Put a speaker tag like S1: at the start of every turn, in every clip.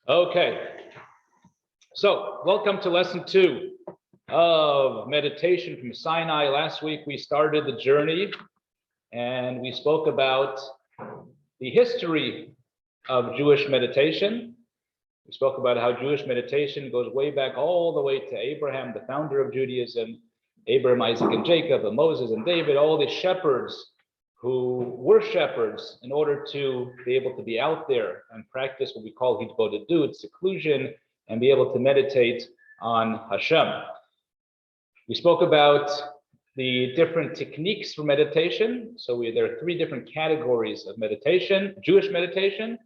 S1: Okay, so welcome to lesson 2 of meditation from Sinai. Last week we started the journey and we spoke about the history of Jewish meditation. We spoke about how Jewish meditation goes way back all the way to Abraham, the founder of Judaism, Abraham, Isaac, and Jacob, and Moses and David, all the shepherds who were shepherds in order to be able to be out there and practice what we call hitbodedut, seclusion, and be able to meditate on Hashem. We spoke about the different techniques for meditation. So there are 3 different categories of meditation. Jewish meditation,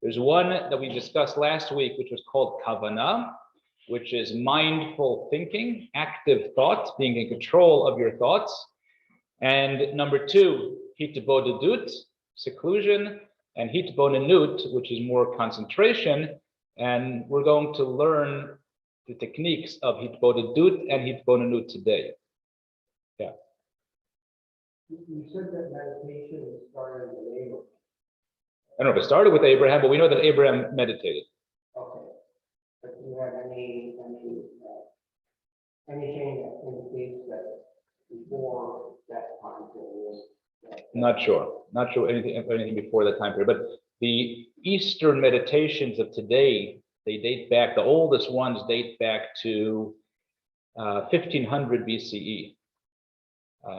S1: there's one that we discussed last week, which was called kavanah, which is mindful thinking, active thought, being in control of your thoughts. And number 2, hitbodedut, seclusion, and hitbonenut, which is more concentration. And we're going to learn the techniques of hitbodedut and hitbonenut today. Yeah.
S2: You said that meditation started with Abraham.
S1: I don't know if it started with Abraham, but we know that Abraham meditated.
S2: Okay. But do you have anything that indicates that before that time period?
S1: Not sure anything before that time period, but the Eastern meditations of today, they date back, the oldest ones date back to 1500 BCE.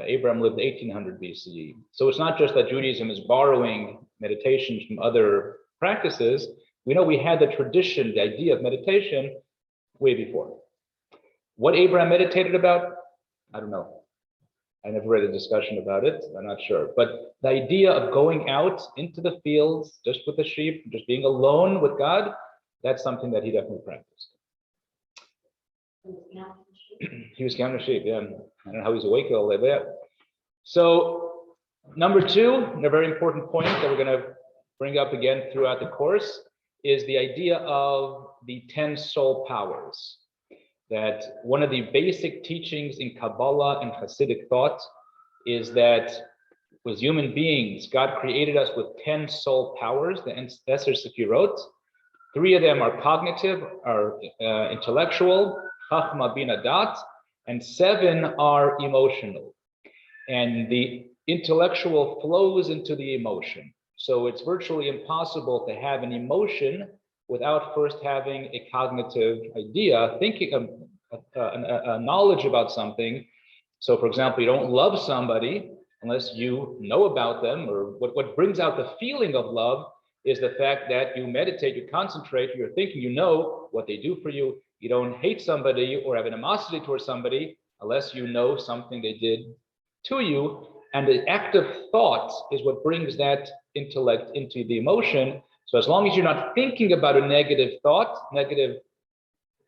S1: Abraham lived 1800 BCE. So it's not just that Judaism is borrowing meditations from other practices. We know we had the tradition, the idea of meditation way before. What Abraham meditated about, I don't know. I never read a discussion about it. I'm not sure. But the idea of going out into the fields, just with the sheep, just being alone with God, that's something that he definitely practiced. He was counting sheep, yeah. I don't know how he's awake all day, but yeah. So number 2, and a very important point that we're going to bring up again throughout the course, is the idea of the 10 soul powers. That one of the basic teachings in Kabbalah and Hasidic thought is that as human beings, God created us with 10 soul powers, the Esser Sefirot. 3 of them are cognitive, are intellectual, Chachma Bina Dat, and 7 are emotional. And the intellectual flows into the emotion. So it's virtually impossible to have an emotion without first having a cognitive idea, thinking a knowledge about something. So for example, you don't love somebody unless you know about them, or what brings out the feeling of love is the fact that you meditate, you concentrate, you're thinking, you know what they do for you. You don't hate somebody or have animosity towards somebody unless you know something they did to you. And the active thought is what brings that intellect into the emotion. So as long as you're not thinking about a negative thought,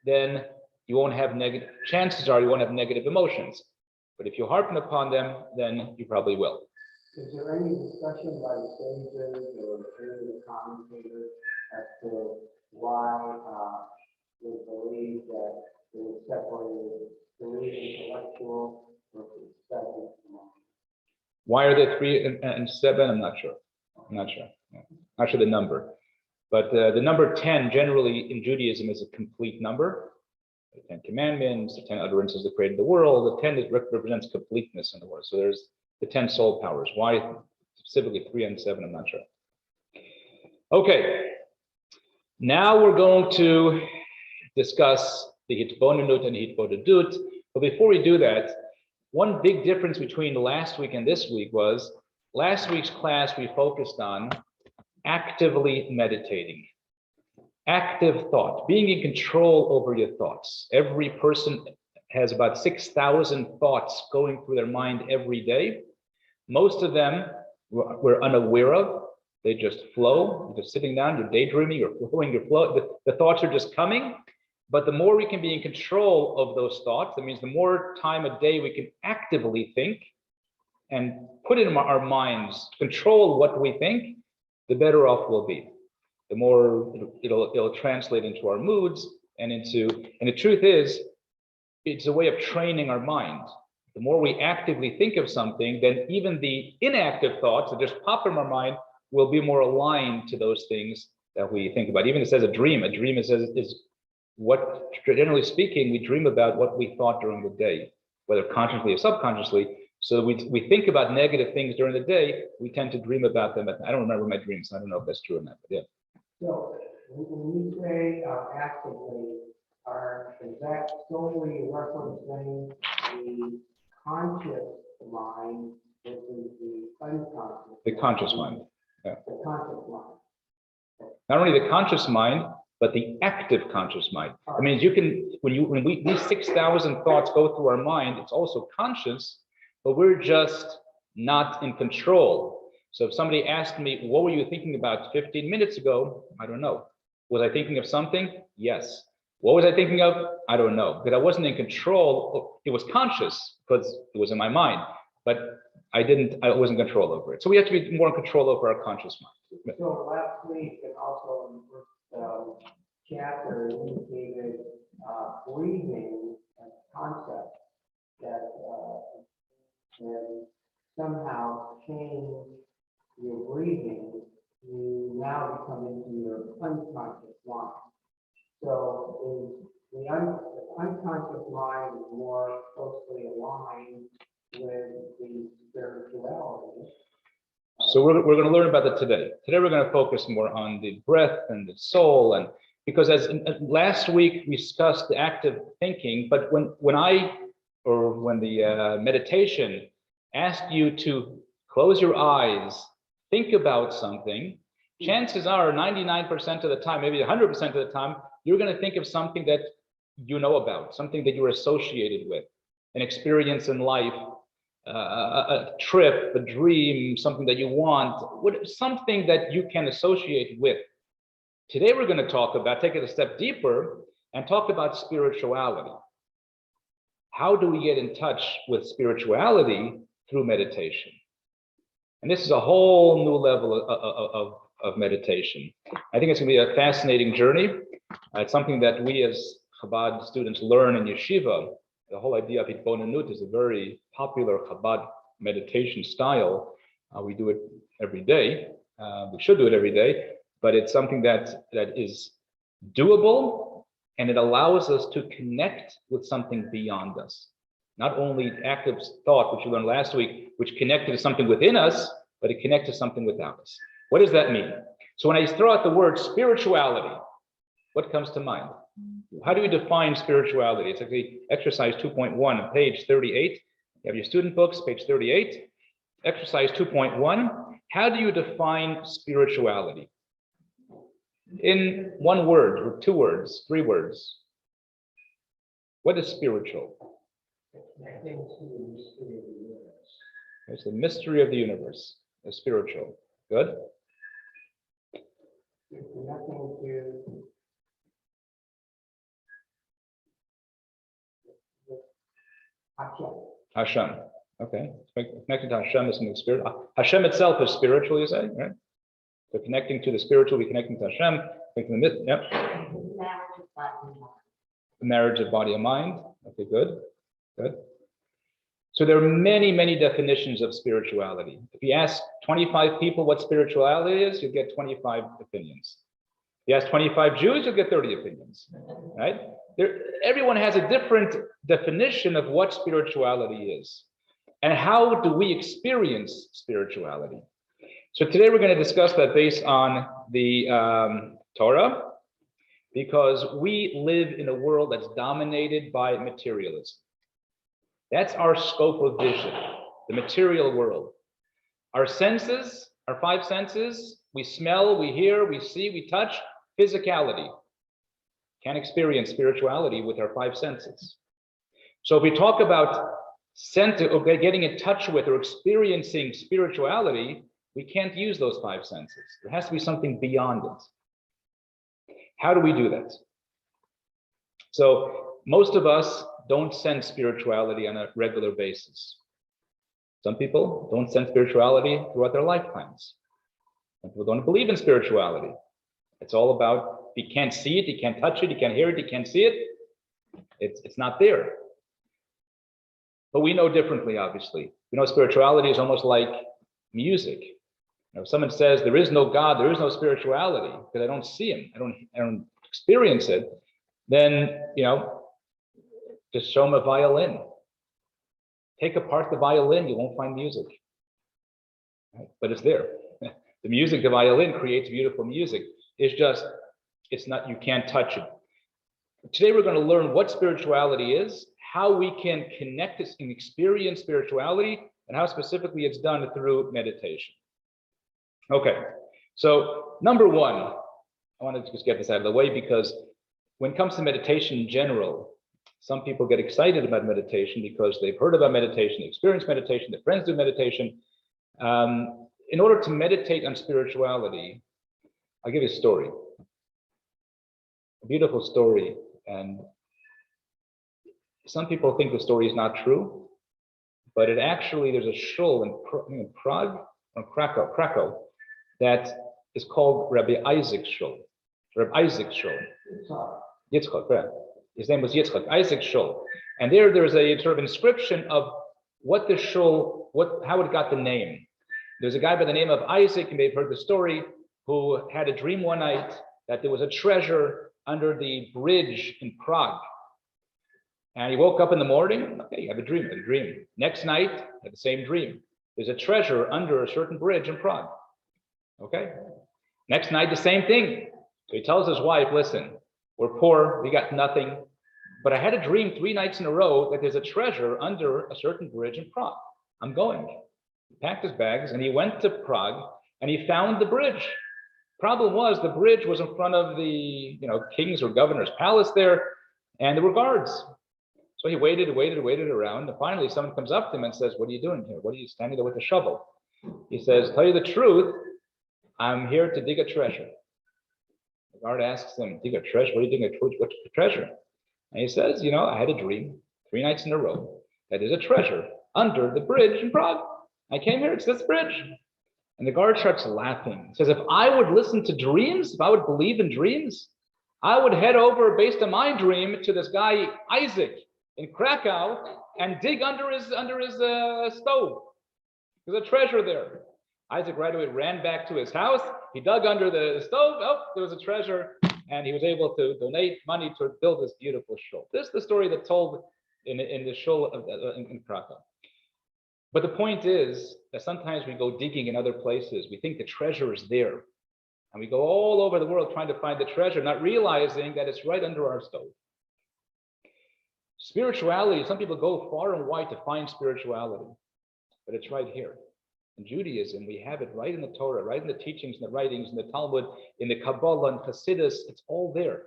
S1: then you won't have negative, chances are you won't have negative emotions. But if you harpen upon them, then you probably will.
S2: Is there any discussion by the sages or the commentators as to why they believe that they would separate 3 intellectual versus 7 emotional?
S1: Why are there 3 and 7? I'm not sure. Yeah. Not sure the number. But the number 10 generally in Judaism is a complete number. The 10 commandments, the 10 utterances that created the world, the 10 represents completeness in the world. So there's the 10 soul powers. Why specifically 3 and 7? I'm not sure. Okay. Now we're going to discuss the hitbonenut and hitbodedut. But before we do that, one big difference between last week and this week was last week's class we focused on actively meditating, active thought, being in control over your thoughts. Every person has about 6,000 thoughts going through their mind every day. Most of them we're unaware of. They just flow. You're just sitting down, you're daydreaming, you're flowing, the thoughts are just coming. But the more we can be in control of those thoughts, that means the more time a day we can actively think and put in our minds, control what we think, the better off we'll be. The more it'll translate into our moods and the truth is, it's a way of training our mind. The more we actively think of something, then even the inactive thoughts that just pop in our mind will be more aligned to those things that we think about. Even it says a dream. A dream is what, generally speaking, we dream about what we thought during the day, whether consciously or subconsciously. So we think about negative things during the day. We tend to dream about them. I don't remember my dreams. I don't know if that's true or not. But yeah.
S2: So when you say actively, is that solely referencing the conscious mind versus the unconscious?
S1: The conscious mind. Yeah.
S2: The conscious mind.
S1: Not only the conscious mind, but the active conscious mind. I mean, you can, when these 6,000 thoughts go through our mind, it's also conscious, but we're just not in control. So if somebody asked me, what were you thinking about 15 minutes ago? I don't know. Was I thinking of something? Yes. What was I thinking of? I don't know, because I wasn't in control. It was conscious because it was in my mind, but I wasn't in control over it. So we have to be more in control over our conscious mind.
S2: So last week and also in the first chapter indicated breathing as a concept that can somehow change your breathing. You now become into your unconscious mind. So the unconscious mind is more closely aligned with the spirituality.
S1: So we're going to learn about that today. Today we're going to focus more on the breath and the soul, and because as last week we discussed the active thinking, but when the meditation asked you to close your eyes, think about something, chances are 99% of the time, maybe 100% of the time, you're going to think of something that you know about, something that you're associated with, an experience in life, a trip, a dream, something that you want, something that you can associate with. Today we're going to talk about, take it a step deeper and talk about spirituality. How do we get in touch with spirituality through meditation? And this is a whole new level of meditation. I think it's going to be a fascinating journey. It's something that we as Chabad students learn in yeshiva. The whole idea of Hitbonenut is a very popular Chabad meditation style. We do it every day. We should do it every day, but it's something that is doable, and it allows us to connect with something beyond us. Not only active thought, which we learned last week, which connected to something within us, but it connects to something without us. What does that mean? So when I throw out the word spirituality, what comes to mind? How do we define spirituality? It's actually exercise 2.1 on page 38. You have your student books, page 38. Exercise 2.1. How do you define spirituality? In one word, or 2 words, 3 words. What is spiritual? It's the mystery of the universe. It's spiritual. Good. Hashem. Okay. Connected to Hashem is something spiritual. Hashem itself is spiritual, you say, right? So connecting to the spiritual, we connecting to Hashem, connecting to the myth. Yep. The marriage of body and mind. Okay, good. Good. So there are many, many definitions of spirituality. If you ask 25 people what spirituality is, you'll get 25 opinions. If you ask 25 Jews, you'll get 30 opinions, right? Everyone has a different definition of what spirituality is. And how do we experience spirituality? So today we're going to discuss that based on the Torah, because we live in a world that's dominated by materialism. That's our scope of vision, the material world. Our senses, our 5 senses, we smell, we hear, we see, we touch, physicality. Can't experience spirituality with our 5 senses. So if we talk about getting in touch with or experiencing spirituality, we can't use those 5 senses. There has to be something beyond it. How do we do that? So most of us don't sense spirituality on a regular basis. Some people don't sense spirituality throughout their lifetimes. Some people don't believe in spirituality. It's all about, you can't see it, you can't touch it, you can't hear it, you can't see it. It's not there. But we know differently, obviously. We know spirituality is almost like music. If someone says there is no God, there is no spirituality, because I don't see him, I don't experience it, then, just show them a violin. Take apart the violin, you won't find music. Right? But it's there. The music, the violin creates beautiful music. It's not, you can't touch it. Today we're going to learn what spirituality is, how we can connect this and experience spirituality, and how specifically it's done through meditation. Okay, so number one, I want to just get this out of the way, because when it comes to meditation in general, some people get excited about meditation because they've heard about meditation, they experience meditation, their friends do meditation. In order to meditate on spirituality, I'll give you a story, a beautiful story. And some people think the story is not true, but it actually, there's a shul in Prague, or Krakow, that is called Rabbi Isaac Shul. Rabbi Isaac Shul. Yitzchak, right? His name was Yitzchak, Isaac Shul. And there's a sort of inscription of what the shul, how it got the name. There's a guy by the name of Isaac, you may have heard the story, who had a dream one night that there was a treasure under the bridge in Prague. And he woke up in the morning, okay, you have a dream. Next night, you have the same dream. There's a treasure under a certain bridge in Prague. Okay? Next night, the same thing. So he tells his wife, listen, we're poor, we got nothing, but I had a dream 3 nights in a row that there's a treasure under a certain bridge in Prague. I'm going. He packed his bags and he went to Prague and he found the bridge. Problem was, the bridge was in front of the king's or governor's palace there, and there were guards. So he waited around, and finally someone comes up to him and says, what are you doing here? What are you standing there with a shovel? He says, tell you the truth, I'm here to dig a treasure. The guard asks him, dig a treasure? What are you digging? What's the treasure? And he says, I had a dream 3 nights in a row that there's a treasure under the bridge in Prague. I came here, it's this bridge. And the guard starts laughing. He says, if I would listen to dreams, if I would believe in dreams, I would head over, based on my dream, to this guy, Isaac, in Krakow, and dig under his stove. There's a treasure there. Isaac right away ran back to his house. He dug under the stove. Oh, there was a treasure. And he was able to donate money to build this beautiful shul. This is the story that's told in the shul in Krakow. But the point is that sometimes we go digging in other places. We think the treasure is there. And we go all over the world trying to find the treasure, not realizing that it's right under our stove. Spirituality, some people go far and wide to find spirituality, but it's right here. In Judaism, we have it right in the Torah, right in the teachings, in the writings, in the Talmud, in the Kabbalah, and Hasidus. It's all there.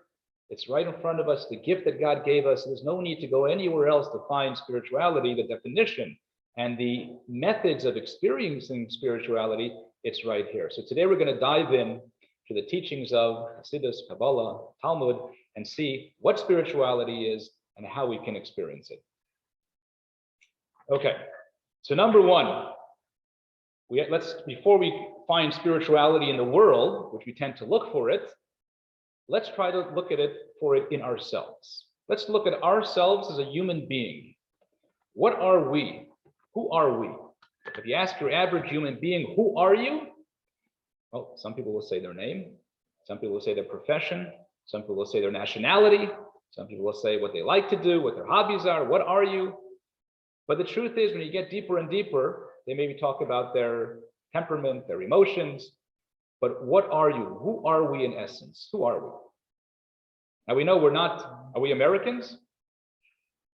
S1: It's right in front of us, the gift that God gave us. There's no need to go anywhere else to find spirituality, the definition and the methods of experiencing spirituality. It's right here. So today we're going to dive in to the teachings of Hasidus, Kabbalah, Talmud, and see what spirituality is and how we can experience it. Okay, so number one, before we find spirituality in the world, which we tend to look for it, let's try to look at it in ourselves. Let's look at ourselves as a human being. What are we? Who are we? If you ask your average human being, who are you? Well, some people will say their name. Some people will say their profession. Some people will say their nationality. Some people will say what they like to do, what their hobbies are. What are you? But the truth is, when you get deeper and deeper, they maybe talk about their temperament, their emotions. But what are you? Who are we in essence? Who are we? Now we know are we Americans?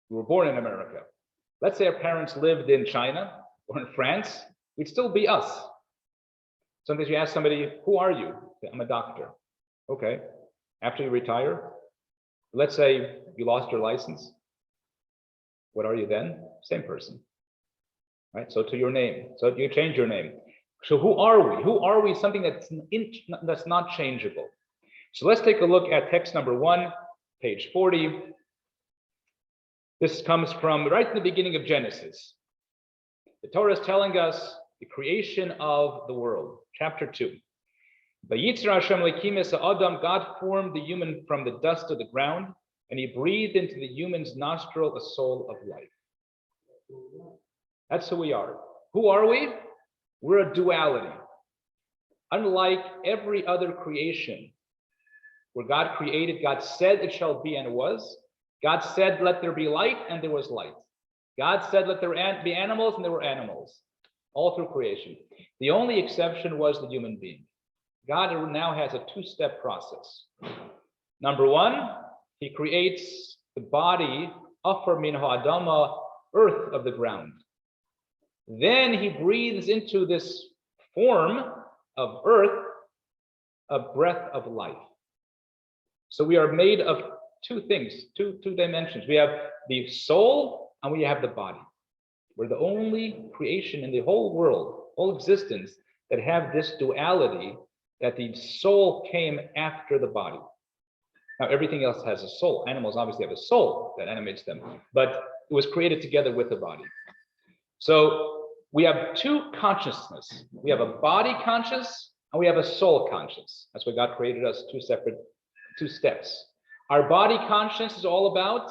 S1: We were born in America. Let's say our parents lived in China or in France, we'd still be us. Sometimes you ask somebody, who are you? I'm a doctor. Okay. After you retire, let's say you lost your license. What are you then? Same person. Right? So to your name. So you change your name. So who are we? Who are we? Something that's not changeable. So let's take a look at text number 1, page 40. This comes from right in the beginning of Genesis. The Torah is telling us the creation of the world. Chapter 2. Vayitzer Hashem Elokim es ha'adam, God formed the human from the dust of the ground, and he breathed into the human's nostril a soul of life. That's who we are. Who are we? We're a duality. Unlike every other creation, where God created, God said it shall be, and it was. God said, let there be light, and there was light. God said, let there be animals, and there were animals, all through creation. The only exception was the human being. God now has a two-step process. Number one, he creates the body, Afar min ha'adama, earth of the ground. Then he breathes into this form of earth a breath of life. So we are made of two things, two dimensions. We have the soul and we have the body. We're the only creation in the whole world, whole existence, that have this duality, that the soul came after the body. Now, everything else has a soul. Animals obviously have a soul that animates them, but it was created together with the body. So we have two consciousness. We have a body conscious and we have a soul conscious. That's why God created us two steps. Our body conscious is all about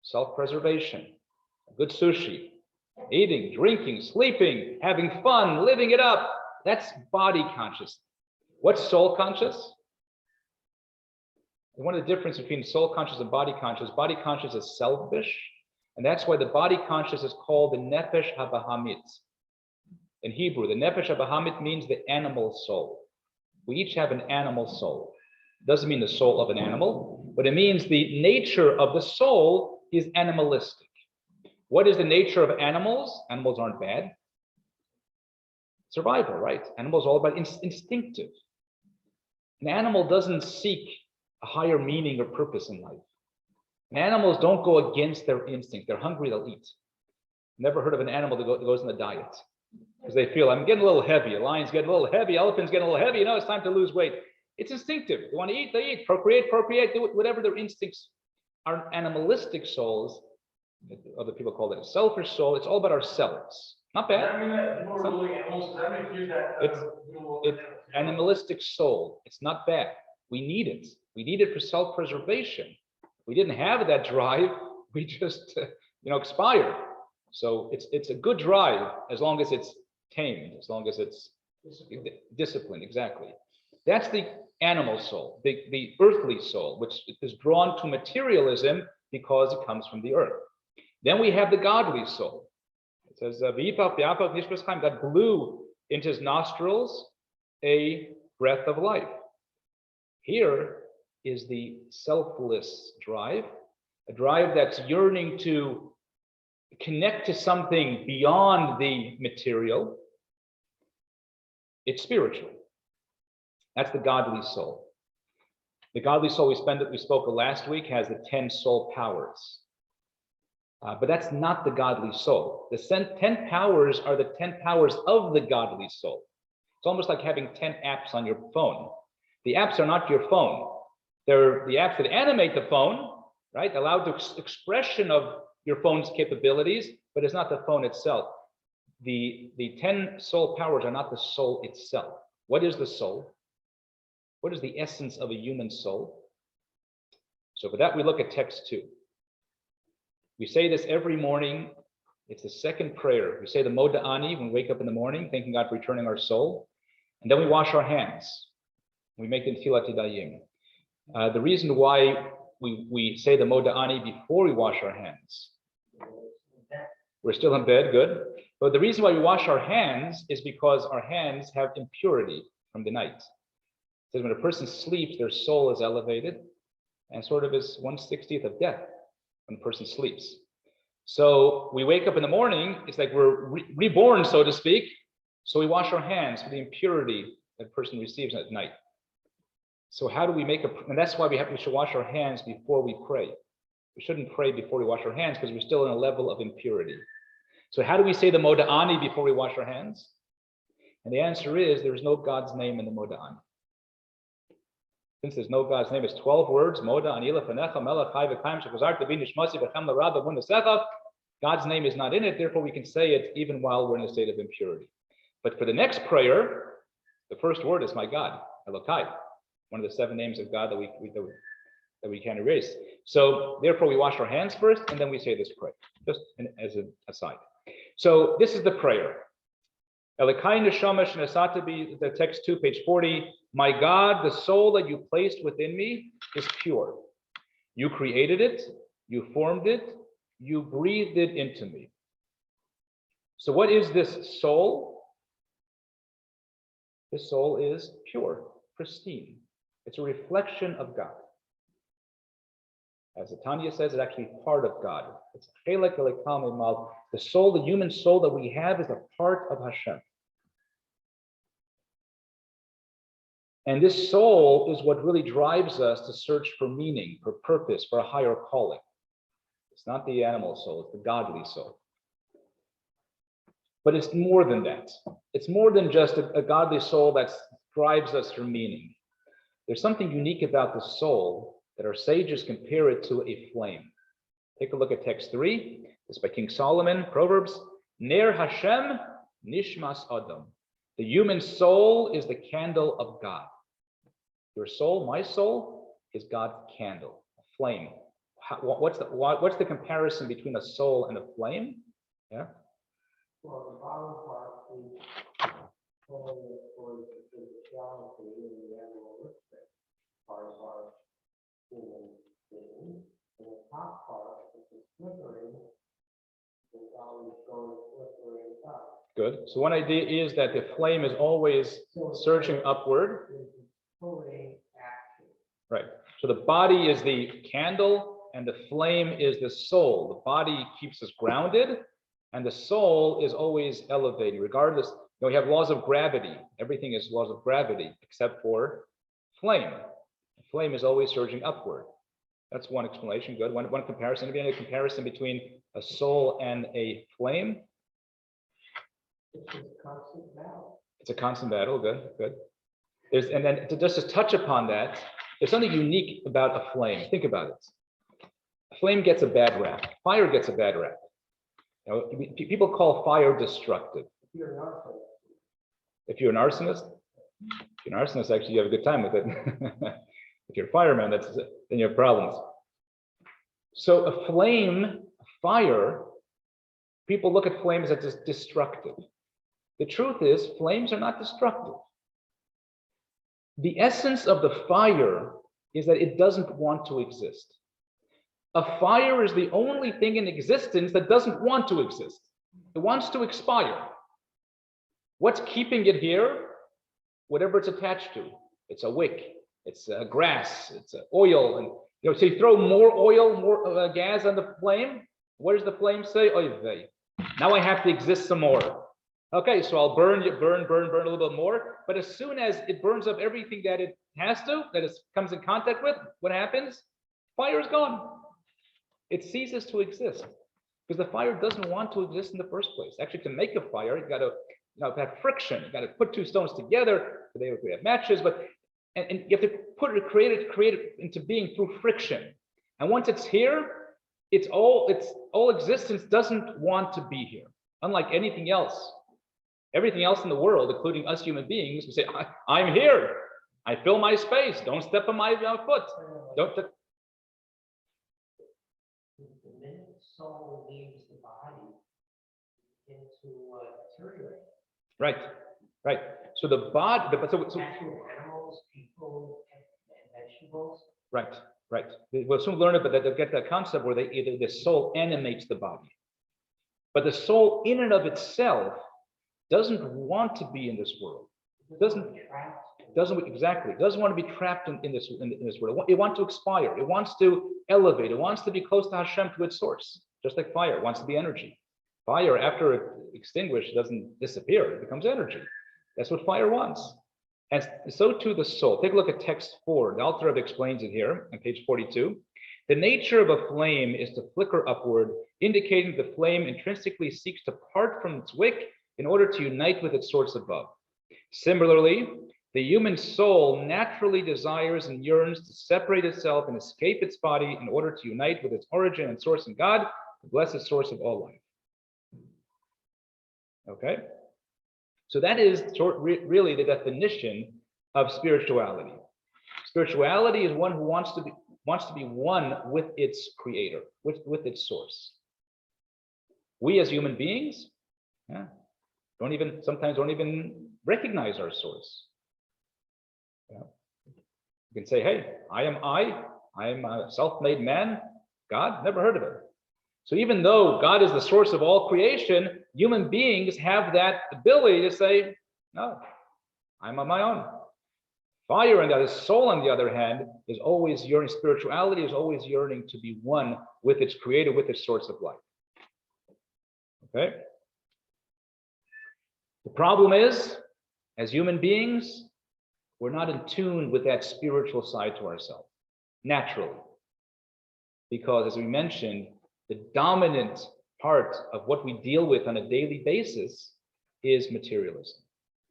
S1: self-preservation, good sushi, eating, drinking, sleeping, having fun, living it up. That's body conscious. What's soul conscious? One of the differences between soul conscious and body conscious is selfish. And that's why the body conscious is called the nefesh habahamit. In Hebrew, the nefesh habahamit means the animal soul. We each have an animal soul. Doesn't mean the soul of an animal, but it means the nature of the soul is animalistic. What is the nature of animals? Animals aren't bad. Survival, right? Animals are all about instinctive. An animal doesn't seek a higher meaning or purpose in life. And animals don't go against their instinct. They're hungry, they'll eat. Never heard of an animal that goes on a diet because they feel, I'm getting a little heavy. A lion's getting a little heavy. Elephant's getting a little heavy. You know, it's time to lose weight. It's instinctive. They want to eat, they eat. Procreate, do whatever their instincts are. Animalistic souls, other people call it a selfish soul. It's all about ourselves. Not bad. It's animalistic soul. It's not bad. We need it. We need it for self-preservation. If we didn't have that drive, we just expire. So it's a good drive as long as it's tamed, as long as it's disciplined. Exactly. That's the animal soul, the earthly soul, which is drawn to materialism because it comes from the earth. Then we have the godly soul. It says, God blew into his nostrils a breath of life. Here is the selfless drive, a drive that's yearning to connect to something beyond the material. It's spiritual. That's the godly soul. The godly soul we spoke of last week has the 10 soul powers. But that's not the godly soul. The 10 powers are the 10 powers of the godly soul. It's almost like having 10 apps on your phone. The apps are not your phone. They're the apps that animate the phone, right? Allow the expression of your phone's capabilities, but it's not the phone itself. The 10 soul powers are not the soul itself. What is the soul? What is the essence of a human soul? So for that, we look at text 2. We say this every morning. It's the second prayer. We say the Moda'ani when we wake up in the morning, thanking God for returning our soul. And then we wash our hands. We make the Tfilat Yadayim. The reason why we say the Moda'ani before we wash our hands, we're still in bed, good. But the reason why we wash our hands is because our hands have impurity from the night. It says when a person sleeps, their soul is elevated and sort of is 1/60th of death when a person sleeps. So we wake up in the morning, it's like we're reborn, so to speak. So we wash our hands for the impurity that a person receives at night. So how do we and that's why we should wash our hands before we pray. We shouldn't pray before we wash our hands because we're still in a level of impurity. So how do we say the Moda'ani before we wash our hands? And the answer is there's no God's name in the Moda'ani. Since there's no God's name, it's 12 words. God's name is not in it, therefore we can say it even while we're in a state of impurity. But for the next prayer, the first word is my God, Elokai, one of the 7 names of God that we can't erase. So therefore we wash our hands first, and then we say this prayer, just as an aside. So this is the prayer. Elikai neshama shenasata bi, the text 2, page 40. My God, the soul that you placed within me is pure. You created it, you formed it, you breathed it into me. So what is this soul? This soul is pure, pristine. It's a reflection of God. As the Tanya says, it's actually part of God. It's the soul, the human soul that we have is a part of Hashem. And this soul is what really drives us to search for meaning, for purpose, for a higher calling. It's not the animal soul, it's the godly soul. But it's more than that. It's more than just a godly soul that drives us for meaning. There's something unique about the soul that our sages compare it to a flame. Take a look at text 3. This is by King Solomon, Proverbs. Ner Hashem nishmas Adam. The human soul is the candle of God. Your soul, my soul, is God's candle, a flame. What's the comparison between a soul and a flame? Yeah.
S2: Well, the bottom part is for the reality and the animalistic part of our human being. And the top part is the flickering, is always going flickering up.
S1: Good. So one idea is that the flame is always surging upward.
S2: Pulling action.
S1: Right. So the body is the candle and the flame is the soul. The body keeps us grounded and the soul is always elevating, regardless. We have laws of gravity. Everything is laws of gravity except for flame. The flame is always surging upward. That's one explanation. Good. One comparison. Maybe a comparison between a soul and a flame.
S2: It's a constant battle.
S1: It's a constant battle. Good. Good. And then just to touch upon that, there's something unique about a flame. Think about it. A flame gets a bad rap. Fire gets a bad rap. You know, people call fire destructive. If you're an arsonist, actually you have a good time with it. If you're a fireman, then you have problems. So a flame, a fire, people look at flames as destructive. The truth is, flames are not destructive. The essence of the fire is that it doesn't want to exist. A fire is the only thing in existence that doesn't want to exist. It wants to expire. What's keeping it here? Whatever it's attached to. It's a wick, it's a grass, it's a oil. And so you throw more oil, more gas on the flame. What does the flame say? Oy vey. Now I have to exist some more. Okay, so I'll burn a little bit more. But as soon as it burns up everything that it has to, that it comes in contact with, what happens? Fire is gone. It ceases to exist because the fire doesn't want to exist in the first place. Actually, to make a fire, you got to have friction. You got to put two stones together. They have matches, and you have to create it into being through friction. And once it's here, it's all existence doesn't want to be here. Unlike anything else. Everything else in the world, including us human beings, we say, I'm here. I fill my space. Don't step on my foot. Don't.
S2: The minute the soul leaves the body, it begins to deteriorate.
S1: Right, right. So the body,
S2: Actual animals, people, and vegetables.
S1: Right, right. We'll soon learn it, but they'll get that concept where the soul animates the body. But the soul in and of itself doesn't want to be in this world. Doesn't want to be trapped in this world. It wants to expire. It wants to elevate. It wants to be close to Hashem, to its source. Just like fire wants to be energy. Fire, after it extinguished, doesn't disappear. It becomes energy. That's what fire wants. And so too the soul. Take a look at text 4. The Alter Rebbe explains it here on page 42. The nature of a flame is to flicker upward, indicating the flame intrinsically seeks to part from its wick in order to unite with its source above. Similarly, the human soul naturally desires and yearns to separate itself and escape its body in order to unite with its origin and source in God, the blessed source of all life. Okay? So that is really the definition of spirituality. Spirituality is one who wants to be one with its creator, with its source. We as human beings, Sometimes don't even recognize our source. You know, you can say, hey, I am a self-made man. God, never heard of it. So even though God is the source of all creation, human beings have that ability to say, no, I'm on my own. Fire, on the other, soul, on the other hand, is always yearning, spirituality is always yearning to be one with its creator, with its source of life. Okay? The problem is, as human beings, we're not in tune with that spiritual side to ourselves, naturally. Because as we mentioned, the dominant part of what we deal with on a daily basis is materialism.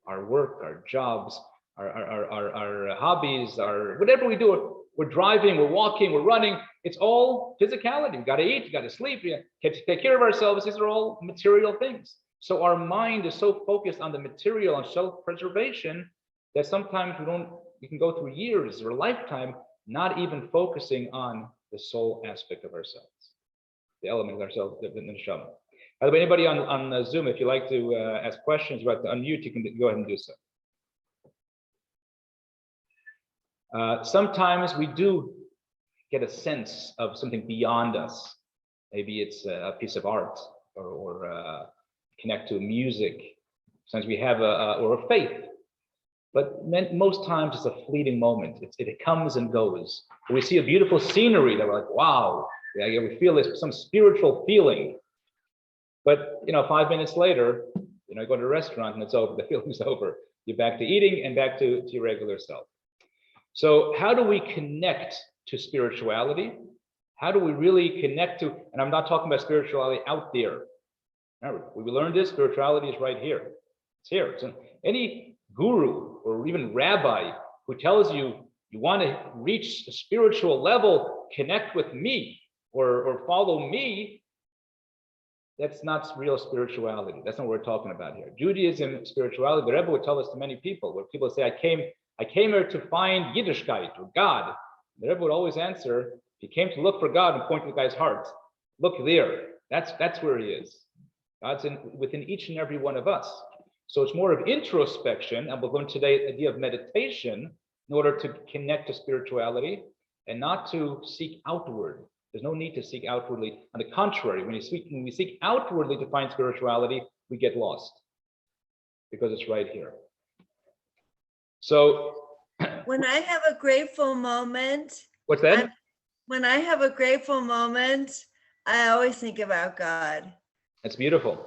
S1: Our work, our jobs, our hobbies, our whatever we do, we're driving, we're walking, we're running, it's all physicality. We got to eat, we got to sleep, we got to take care of ourselves. These are all material things. So our mind is so focused on the material and self-preservation that sometimes we can go through years or a lifetime not even focusing on the soul aspect of ourselves, the element of ourselves, the neshama. By the way, anybody on Zoom, if you like to ask questions, you have to unmute, you can go ahead and do so. Sometimes we do get a sense of something beyond us. Maybe it's a piece of art or connect to music. Sometimes we have or a faith. But most times it's a fleeting moment. It comes and goes. We see a beautiful scenery that we're like, wow, yeah, we feel this, some spiritual feeling. But 5 minutes later, you go to a restaurant and it's over, the feeling's over. You're back to eating and back to your regular self. So how do we connect to spirituality? How do we really connect to, and I'm not talking about spirituality out there. Remember, we learned this, spirituality is right here. It's here. It's in any guru or even rabbi who tells you want to reach a spiritual level, connect with me or follow me, that's not real spirituality. That's not what we're talking about here. Judaism, spirituality, the Rebbe would tell this to many people, where people say, I came here to find Yiddishkeit or God. The Rebbe would always answer, he came to look for God and point to the guy's heart. Look there. That's where he is. God's within each and every one of us. So it's more of introspection, and we'll learn today the idea of meditation in order to connect to spirituality and not to seek outward. There's no need to seek outwardly. On the contrary, when we seek outwardly to find spirituality, we get lost because it's right here. So
S3: when I have a grateful moment,
S1: what's that?
S3: When I have a grateful moment, I always think about God.
S1: That's beautiful.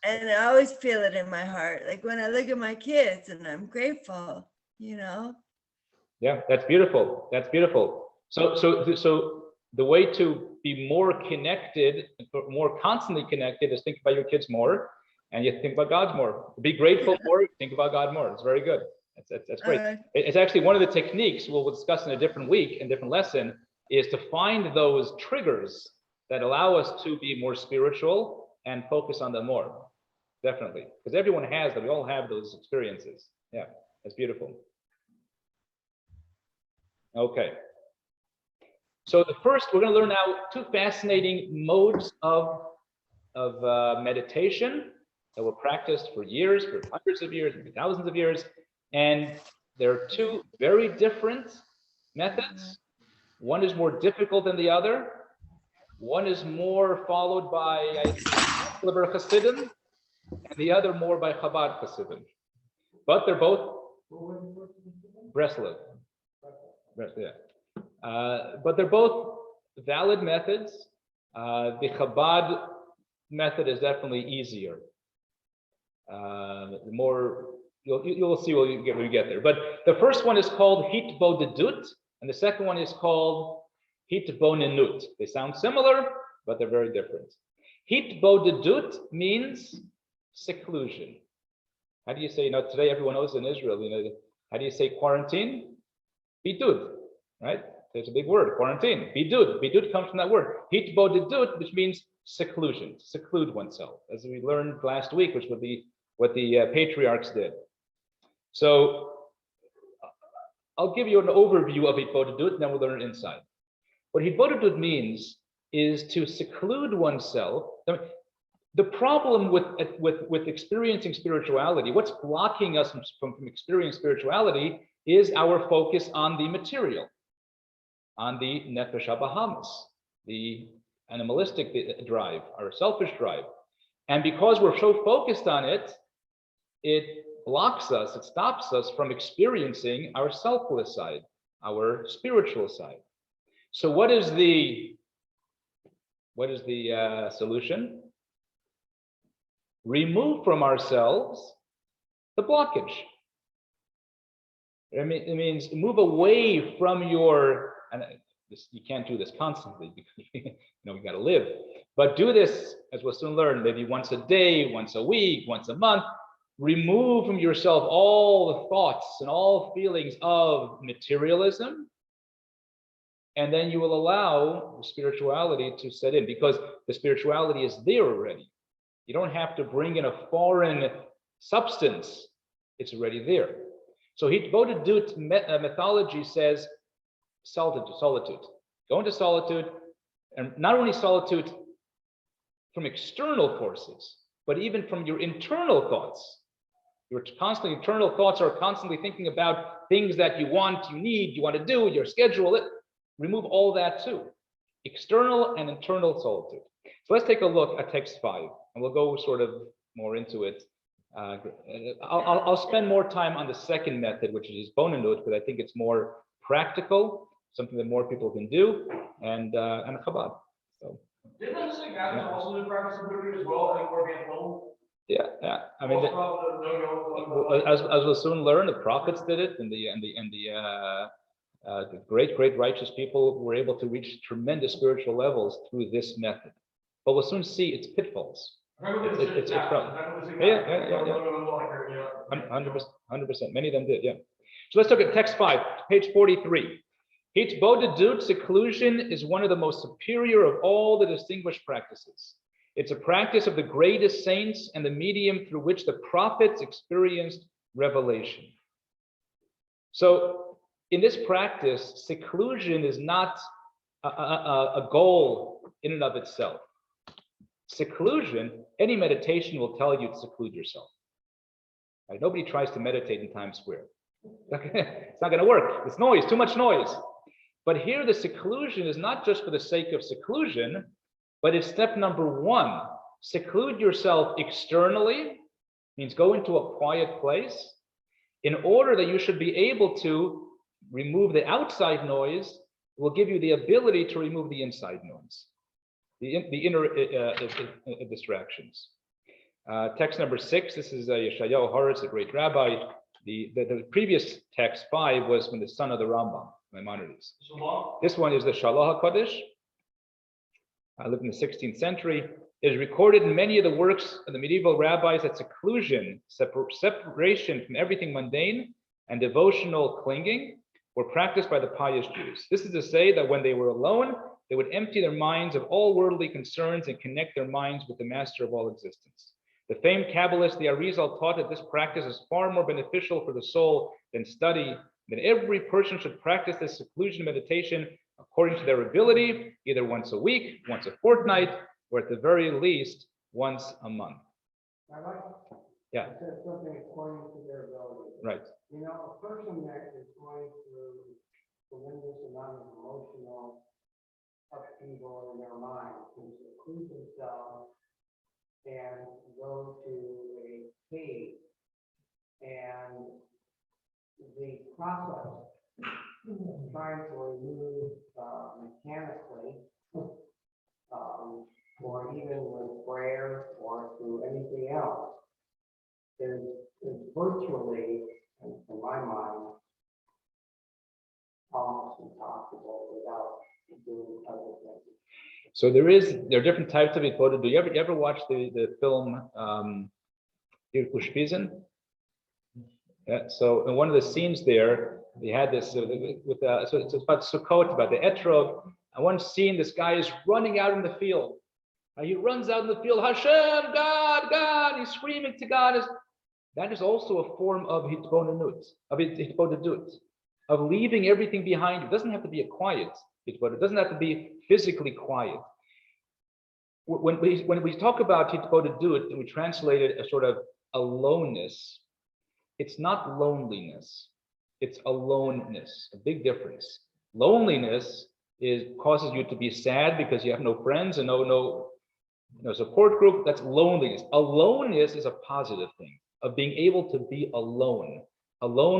S3: And I always feel it in my heart. Like when I look at my kids and I'm grateful,
S1: Yeah, that's beautiful. That's beautiful. So the way to be more connected, more constantly connected, is think about your kids more, and you think about God more. Be grateful more, think about God more. It's very good. That's great. It's actually one of the techniques we'll discuss in a different week, in a different lesson, is to find those triggers that allow us to be more spiritual and focus on them more. Definitely, because everyone has them. We all have those experiences. Yeah, that's beautiful. Okay. So the first, we're going to learn now two fascinating modes of meditation that were practiced for years, for hundreds of years, maybe thousands of years. And there are two very different methods. One is more difficult than the other. One is more followed by Hasidim, and the other more by Chabad Hasidim. But they're both Breslov. Yeah. But they're both valid methods. The Chabad method is definitely easier. The more you'll see when you get there. But the first one is called Hitbodedut, and the second one is called Hitbonenut. They sound similar, but they're very different. Hitbodedut means seclusion. How do you say? Today everyone knows in Israel. How do you say quarantine? Bidud, right? There's a big word, quarantine. Bidud. Bidud comes from that word. Hitbodedut, which means seclusion, to seclude oneself, as we learned last week, which would be what the patriarchs did. So I'll give you an overview of Hitbodedut, and then we'll learn it inside. What Hitbodedut means is to seclude oneself. The problem with experiencing spirituality, what's blocking us from experiencing spirituality is our focus on the material, on the nefesh habahamis, the animalistic drive, our selfish drive. And because we're so focused on it, it blocks us, it stops us from experiencing our selfless side, our spiritual side. So what is the solution? Remove from ourselves the blockage. It means move away from your, and you can't do this constantly because we got to live. But do this, as we'll soon learn, maybe once a day, once a week, once a month. Remove from yourself all the thoughts and all feelings of materialism, and then you will allow spirituality to set in, because the spirituality is there already. You don't have to bring in a foreign substance. It's already there. So Hitbodedut mythology says solitude. Go into solitude, and not only solitude from external forces, but even from your internal thoughts. Your internal thoughts are constantly thinking about things that you want, you need, you want to do, your schedule. Remove all that too. External and internal solitude. So let's take a look at text 5, and we'll go sort of more into it. I'll spend more time on the second method, which is bonanut, because I think it's more practical, something that more people can do, and Chabad. So.
S4: Didn't that say guys also do practice in Buddhism as well? I think we're being told.
S1: Yeah. I mean, as we'll soon learn, the prophets did it, and the great righteous people were able to reach tremendous spiritual levels through this method. But we'll soon see its pitfalls. It's from. Yeah. 100%. Many of them did. Yeah. So let's look at text 5, page 43. Hitbodedut, seclusion, is one of the most superior of all the distinguished practices. It's a practice of the greatest saints and the medium through which the prophets experienced revelation. So in this practice, seclusion is not a goal in and of itself. Seclusion, any meditation will tell you to seclude yourself. Right? Nobody tries to meditate in Times Square. It's not going to work. It's noise, too much noise. But here the seclusion is not just for the sake of seclusion, but it's step number 1. Seclude yourself externally, means go into a quiet place, in order that you should be able to remove the outside noise. Will give you the ability to remove the inside noise, the inner distractions. Text number 6, this is Yeshayahu Horowitz, a great rabbi. The previous text 5 was from the son of the Rambam, Maimonides. This one is the Shalah HaKodesh. I lived in the 16th century. It is recorded in many of the works of the medieval rabbis that seclusion, separation from everything mundane, and devotional clinging were practiced by the pious Jews. This is to say that when they were alone, they would empty their minds of all worldly concerns and connect their minds with the master of all existence. The famed Kabbalist, the Arizal, taught that this practice is far more beneficial for the soul than study, that every person should practice this seclusion meditation according to their ability, either once a week, once a fortnight, or at the very least, once a month. Yeah.
S2: It says something according to their ability.
S1: Right.
S2: You know, a person that is going through tremendous amount of emotional upheaval in their mind can seclude themselves and go to a cave, and the process of trying to remove mechanically, or even with prayer or through anything else, is virtually, in my mind, almost impossible without doing other things.
S1: So there are different types of hitbodedut. Do you ever watch the film Ushpizin? Yeah. So in one of the scenes there, they had this so it's about Sukkot, about the etrog. And one scene, this guy is running out in the field. He runs out in the field, Hashem, God, he's screaming to God. That is also a form of hitbodedut, of leaving everything behind you. It doesn't have to be a quiet hitbodedut. It doesn't have to be physically quiet. when we talk about hitbodedut, and we translate it as sort of aloneness, it's not loneliness, it's aloneness, a big difference. Loneliness causes you to be sad because you have no friends and no support group. That's loneliness. Aloneness is a positive thing of being able to be alone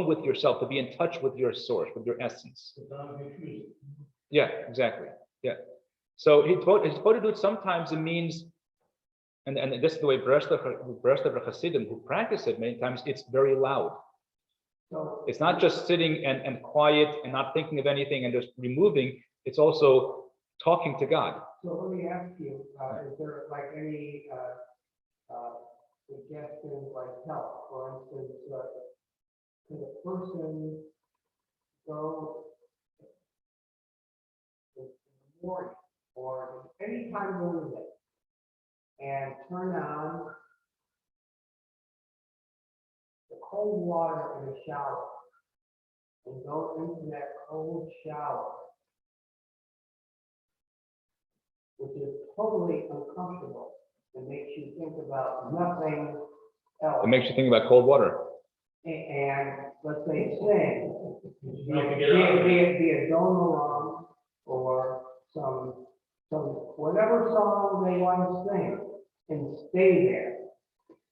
S1: with yourself, to be in touch with your source, with your essence. Yeah, exactly. Yeah. So hitbodedut sometimes it means, and this is the way Breslov Hasidim who practice it many times, it's very loud.
S2: So,
S1: It's not just sitting and quiet and not thinking of anything and just removing, it's also talking to God.
S2: so let me ask you, is there like any suggestions like help? For instance, could a person go in the morning or any time during the day and turn on the cold water in the shower and go into that cold shower, which is totally uncomfortable and makes you think about nothing else.
S1: It makes you think about cold water.
S2: And let's say sing, be
S4: You can get out of
S2: it Don Along or some whatever song they want to sing and stay there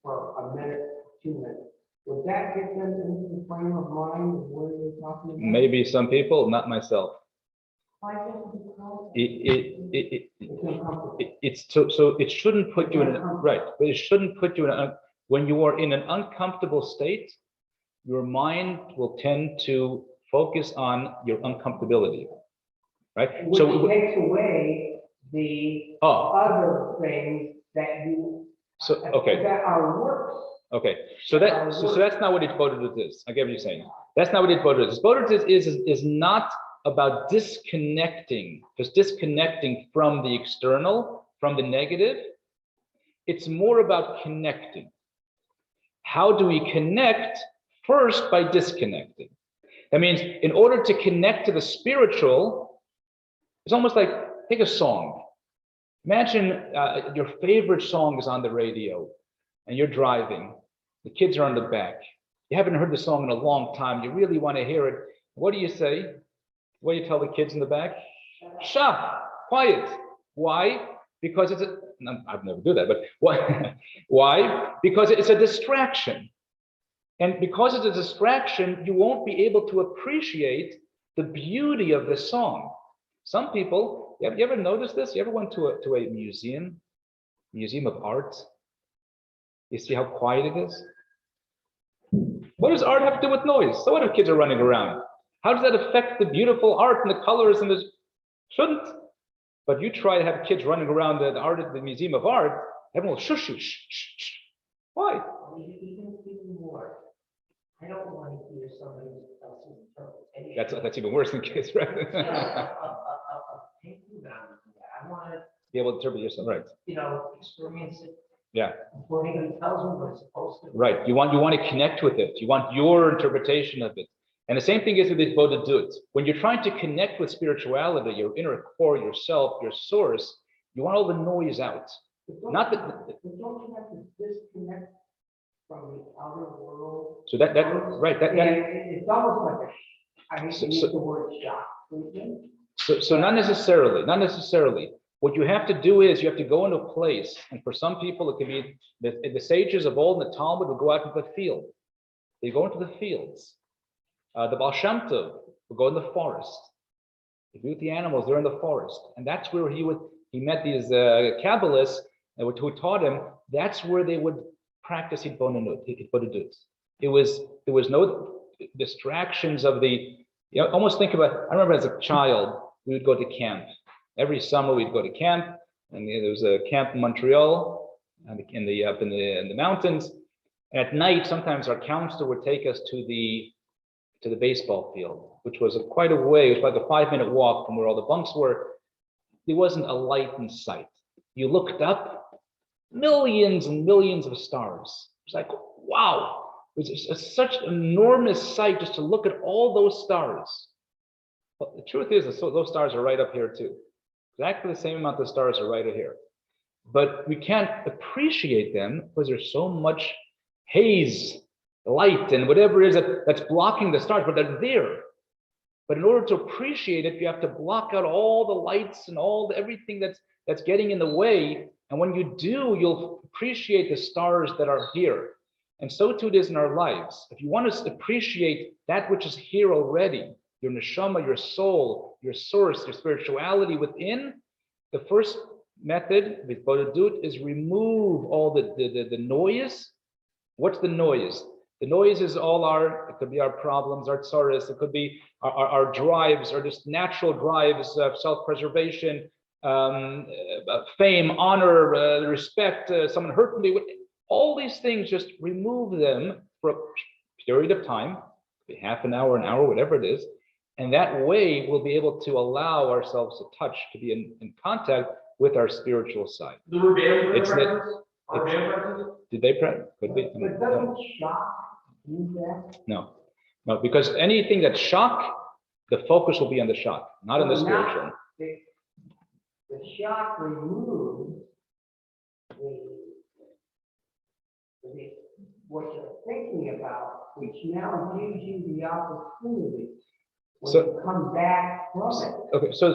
S2: for a minute, 2 minutes. Would that get them into the frame of mind of what you're talking about?
S1: Maybe some people, not myself.
S2: Why just because
S1: It's
S2: uncomfortable?
S1: so it shouldn't put you in right, but it shouldn't put you in when you are in an uncomfortable state, your mind will tend to focus on your uncomfortability, right?
S2: Which
S1: So
S2: takes away the other things that you
S1: okay.
S2: that are worse.
S1: Okay, so that's not what hitbodedut is. I get what you're saying. That's not what hitbodedut is. Hitbodedut is not about disconnecting from the external, from the negative. It's more about connecting. How do we connect? First, by disconnecting. That means in order to connect to the spiritual, it's almost like, take a song. Imagine your favorite song is on the radio and you're driving. The kids are on the back. You haven't heard the song in a long time. You really want to hear it. What do you say? What do you tell the kids in the back? Shah, quiet. Why? Because I've never do that, but why? Why? Because it's a distraction. And because it's a distraction, you won't be able to appreciate the beauty of the song. Some people, you ever noticed this? You ever went to a museum of art? You see how quiet it is? What does art have to do with noise? So what if kids are running around? How does that affect the beautiful art and the colors and the shouldn't? But you try to have kids running around the museum of art, everyone will shush. Why?
S2: Even more. I don't want to hear somebody else's interpretation.
S1: That's even worse than kids, right?
S2: I want to,
S1: Be able to interpret yourself, right?
S2: experience it.
S1: Yeah.
S2: Before anybody tells me what it's supposed to be.
S1: Right. You want to connect with it. You want your interpretation of it. And the same thing is with hitbodedut. When you're trying to connect with spirituality, your inner core, yourself, your source, you want all the noise out. Not that.
S2: But don't you have to disconnect from the outer world?
S1: So that right. That
S2: it's almost like I hate to use
S1: So-
S2: the word shock.
S1: So not necessarily. What you have to do is you have to go into a place, and for some people it can be the sages of old in the Talmud would go out into the field. They go into the fields. The Baal Shem Tov would go in the forest. They be with the animals. They're in the forest, and that's where he met these Kabbalists who taught him. That's where they would practice hitbodedut. There was no distractions of the. Almost think about. I remember as a child we would go to camp. Every summer we'd go to camp, and there was a camp in Montreal, up in the mountains. And at night, sometimes our counselor would take us to the baseball field, which was quite a way. It was like a 5-minute walk from where all the bunks were. There wasn't a light in sight. You looked up, millions and millions of stars. It was like, wow! It was such an enormous sight just to look at all those stars. But the truth is, those stars are right up here too. Exactly the same amount of stars are right here. but we can't appreciate them because there's so much haze, light, and whatever it is that's blocking the stars, but they're there. But in order to appreciate it, you have to block out all the lights and everything that's getting in the way. And when you do, you'll appreciate the stars that are here. And so too it is in our lives. If you want to appreciate that which is here already, your neshama, your soul, your source, your spirituality within, the first method with Bodhidut is remove all the noise. What's the noise? The noise is it could be our problems, our tsaras, it could be our drives, or just natural drives of self-preservation, fame, honor, respect, someone hurt me. All these things, just remove them for a period of time, half an hour, whatever it is. And that way we'll be able to allow ourselves to touch, to be in contact with our spiritual side.
S4: The rebellion
S1: It's
S4: practice? Our rebellion practice?
S1: Did they practice? Could be.
S2: But doesn't shock do that?
S1: No, because anything that's shock, the focus will be on the shock, not on the
S2: So
S1: spiritual.
S2: The shock removes what you're thinking about, which now gives you the opportunity when you come back from it.
S1: Okay, so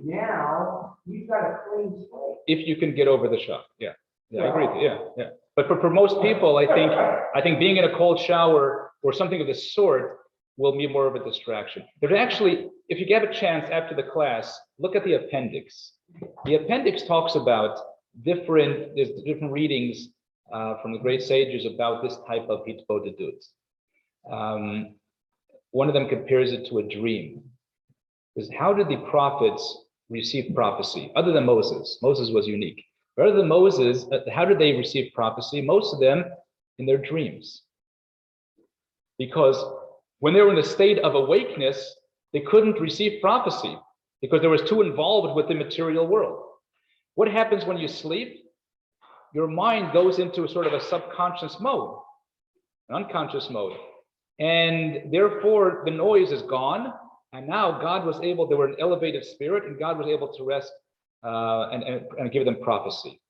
S2: Now you've got a clean slate.
S1: if you can get over the shock, I agree with you, yeah. But for most people, I think being in a cold shower or something of the sort will be more of a distraction. There's actually, if you get a chance after the class, look at the appendix. The appendix talks about there's different readings from the great sages about this type of hitbodedut. One of them compares it to a dream. Because how did the prophets receive prophecy? Other than Moses. Moses was unique. But other than Moses, how did they receive prophecy? Most of them in their dreams. Because when they were in a state of awakeness, they couldn't receive prophecy because they were too involved with the material world. What happens when you sleep? Your mind goes into a sort of a subconscious mode, an unconscious mode. And therefore, the noise is gone. And now God was able, they were an elevated spirit, and God was able to rest and give them prophecy.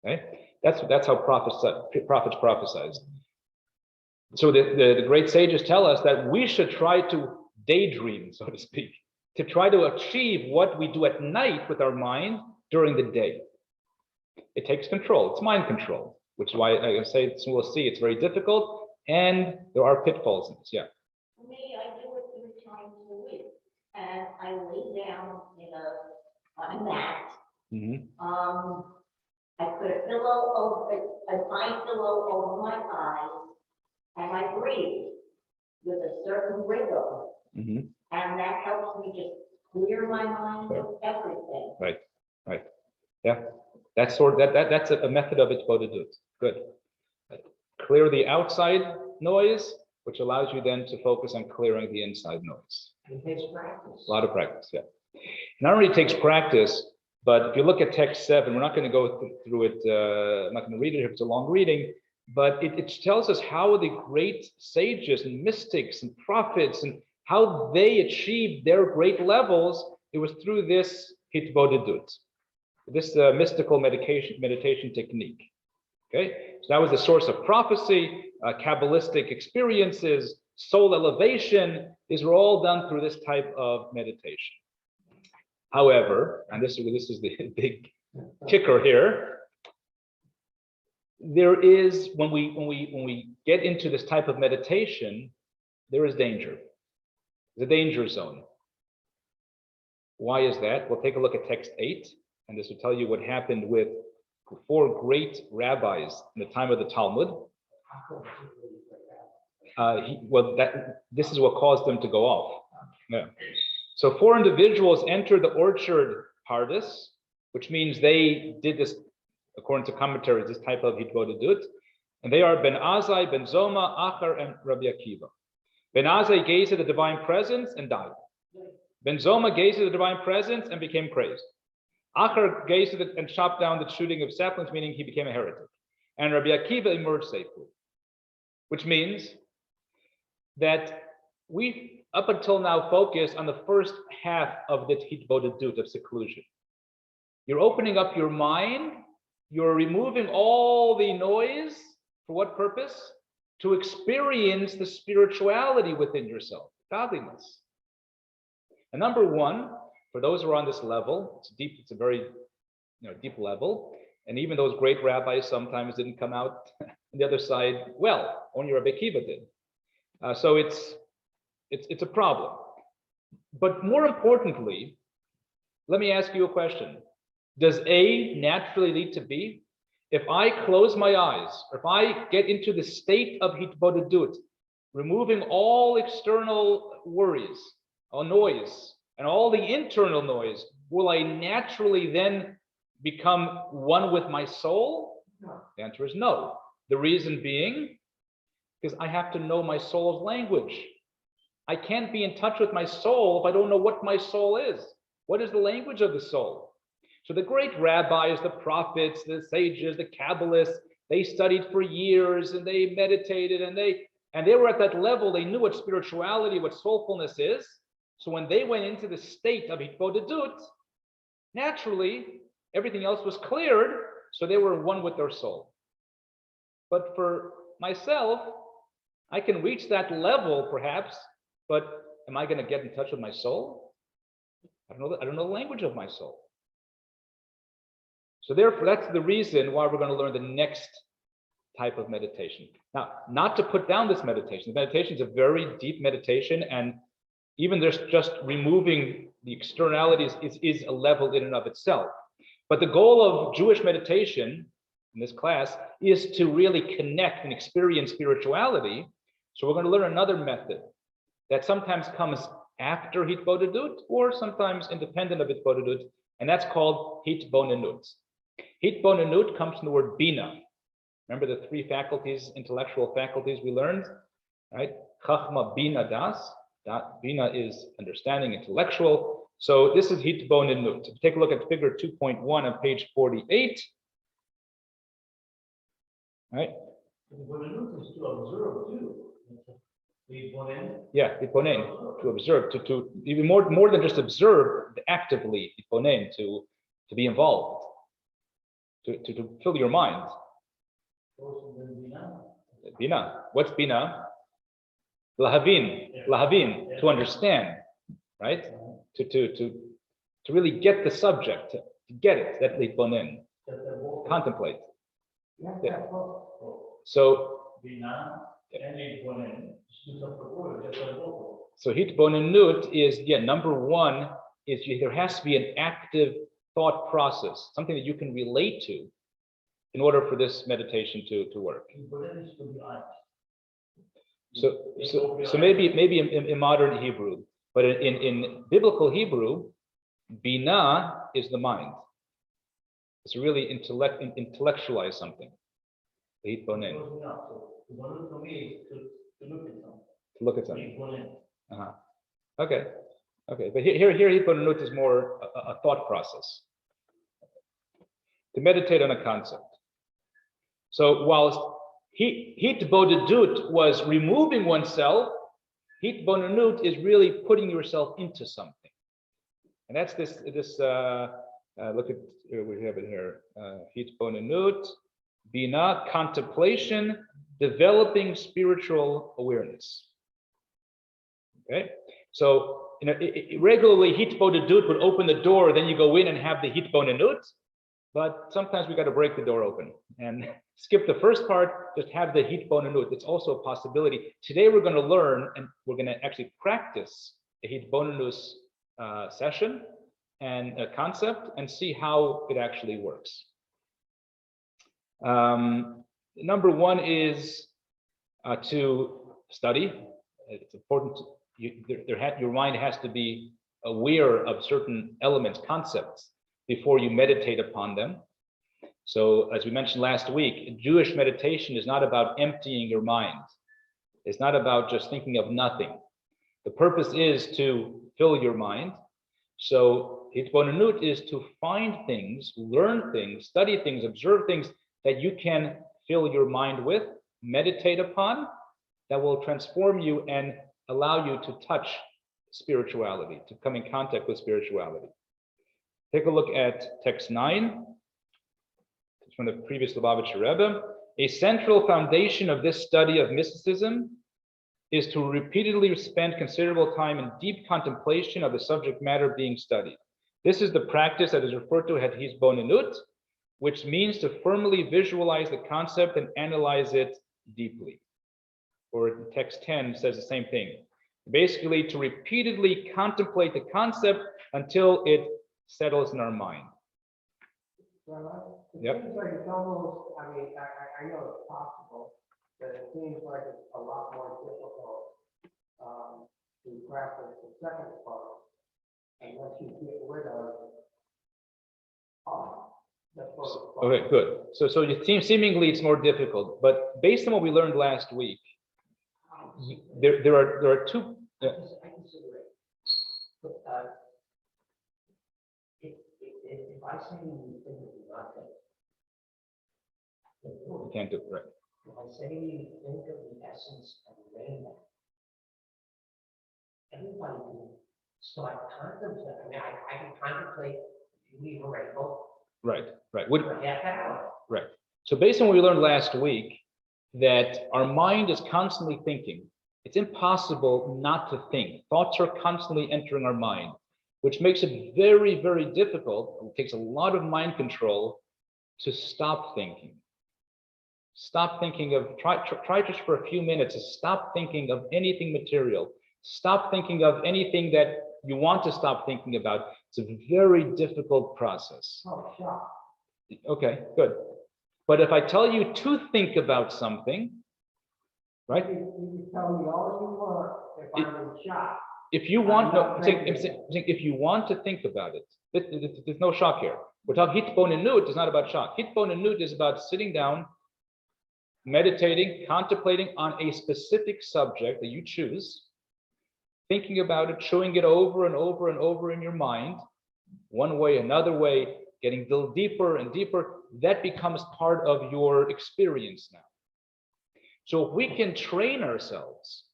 S1: Okay? That's how prophets prophesied. So the great sages tell us that we should try to daydream, so to speak, to try to achieve what we do at night with our mind during the day. It takes control. It's mind control, which is why I say, we'll see, it's very difficult, and there are pitfalls in this. Yeah.
S5: For me, I do it 3 times a week, and I lay down on a mat.
S1: Mm-hmm.
S5: I put a fine pillow over my eyes, and I breathe with a certain rhythm,
S1: Mm-hmm.
S5: and that helps me just clear my mind of everything.
S1: Right. Yeah. That's a method of it, Bodhidut. Good. Clear the outside noise, which allows you then to focus on clearing the inside noise.
S2: It takes practice.
S1: A lot of practice, yeah. Not only takes practice, but if you look at text 7, we're not going to go through it, I'm not going to read it if it's a long reading, but it tells us how the great sages and mystics and prophets and how they achieved their great levels. It was through this hitbodedut, this mystical meditation technique. Okay, so that was the source of prophecy, Kabbalistic experiences, soul elevation. These were all done through this type of meditation. However, and this is the big kicker here, there is, when we get into this type of meditation, there is danger. The danger zone. Why is that? Well, take a look at text 8, and this will tell you what happened with 4 great rabbis in the time of the Talmud. This is what caused them to go off. Yeah. So 4 individuals entered the orchard pardis, which means they did this, according to commentaries, this type of hitbodedut, and they are Ben Azai, Ben Zoma, Achar, and Rabbi Akiva. Ben Azai gazed at the divine presence and died. Ben Zoma gazed at the divine presence and became crazed. Achar gazed at it and chopped down the shooting of saplings, meaning he became a heretic. And Rabbi Akiva emerged safely, which means that we, up until now, focus on the first half of the hitbodedut of seclusion. You're opening up your mind. You're removing all the noise. For what purpose? To experience the spirituality within yourself, godliness. And number one, for those who are on this level, it's a very deep level. And even those great rabbis sometimes didn't come out on the other side well. Only Rabbi Akiva did. So it's a problem. But more importantly, let me ask you a question. Does A naturally lead to B? If I close my eyes, or if I get into the state of hitbodedut, removing all external worries, all noise, and all the internal noise, will I naturally then become one with my soul?
S2: No.
S1: The answer is no. The reason being, because I have to know my soul's language. I can't be in touch with my soul if I don't know what my soul is. What is the language of the soul? So the great rabbis, the prophets, the sages, the Kabbalists, they studied for years and they meditated and they were at that level. They knew what spirituality, what soulfulness is. So when they went into the state of hitbodedut, naturally, everything else was cleared, so they were one with their soul. But for myself, I can reach that level perhaps, but am I going to get in touch with my soul? I don't know the language of my soul. So therefore, that's the reason why we're going to learn the next type of meditation. Now, not to put down this meditation. The meditation is a very deep meditation, and even there's just removing the externalities is a level in and of itself. But the goal of Jewish meditation in this class is to really connect and experience spirituality. So we're going to learn another method that sometimes comes after hitbodedut or sometimes independent of hitbodedut, and that's called hitbonenut. Hitbonenut comes from the word bina. Remember the three faculties, intellectual faculties we learned, right? Chachma, bina, das. Bina is understanding, intellectual. So this is hitbonenut. If you take a look at figure 2.1 on page 48. Right?
S2: Hitbonenut is to observe too.
S1: Yeah, hitbonen, to observe, to even more than just observe, actively hitbonen, to be involved, to fill your mind. Bina. What's bina? Lahavin, to understand, right? To really get the subject, to get it. That's hitbonen. Contemplate. Yeah. So hitbonenut is, number one is there has to be an active thought process, something that you can relate to in order for this meditation to work. So maybe in modern Hebrew, but in biblical Hebrew, bina is the mind. It's really intellectualize something. Hitbonen. To look at something. Uh-huh. Okay. But here hitbonenut is more a thought process. To meditate on a concept. So while hitbodedut was removing oneself, hitbonenut is really putting yourself into something. And that's this look at, we have it here. Hitbonenut, bina, contemplation, developing spiritual awareness. Okay, so regularly hitbodedut would open the door, then you go in and have the hitbonenut, but sometimes we got to break the door open and skip the first part, just have the hitbonenut. It's also a possibility. Today we're going to learn, and we're going to actually practice a hitbonenut session and a concept and see how it actually works. Number one is to study. It's important. Your mind has to be aware of certain elements, concepts, before you meditate upon them. So as we mentioned last week, Jewish meditation is not about emptying your mind. It's not about just thinking of nothing. The purpose is to fill your mind. So hitbonenut is to find things, learn things, study things, observe things that you can fill your mind with, meditate upon, that will transform you and allow you to touch spirituality, to come in contact with spirituality. Take a look at text 9. It's from the previous Lubavitcher Rebbe. A central foundation of this study of mysticism is to repeatedly spend considerable time in deep contemplation of the subject matter being studied. This is the practice that is referred to as hisbonenut, which means to firmly visualize the concept and analyze it deeply. Or text 10 says the same thing. Basically, to repeatedly contemplate the concept until it settles in our mind.
S2: It
S1: Yep.
S2: seems like it's almost, I mean, I know it's possible, but it seems like it's a lot more difficult to practice the second part unless you get rid of the first part.
S1: Okay, good. So it seems seemingly it's more difficult, but based on what we learned last week, there are two. Yeah.
S2: I consider it. But, if I say you think of nothing,
S1: You can't do it, right?
S2: if I say you think of the essence of rainbow, everybody can start contemplating. I mean, I can contemplate if you leave a rainbow
S1: Right. Would,
S2: for half an hour.
S1: right. So based on what we learned last week, that our mind is constantly thinking. It's impossible not to think. Thoughts are constantly entering our mind, which makes it very, very difficult. It takes a lot of mind control to stop thinking. Stop thinking of, try just for a few minutes to stop thinking of anything material. Stop thinking of anything that you want to stop thinking about. It's a very difficult process.
S2: Oh, shock.
S1: Okay, good. But if I tell you to think about something, right?
S2: You can tell me all you want if I'm in shock.
S1: If you want, no,
S2: I'm not
S1: if you want to think about it, there's no shock here. We're talking hitbonenut is not about shock. Hitbonenut is about sitting down, meditating, contemplating on a specific subject that you choose, thinking about it, chewing it over and over and over in your mind, one way, another way, getting a little deeper and deeper. That becomes part of your experience now. So if we can train ourselves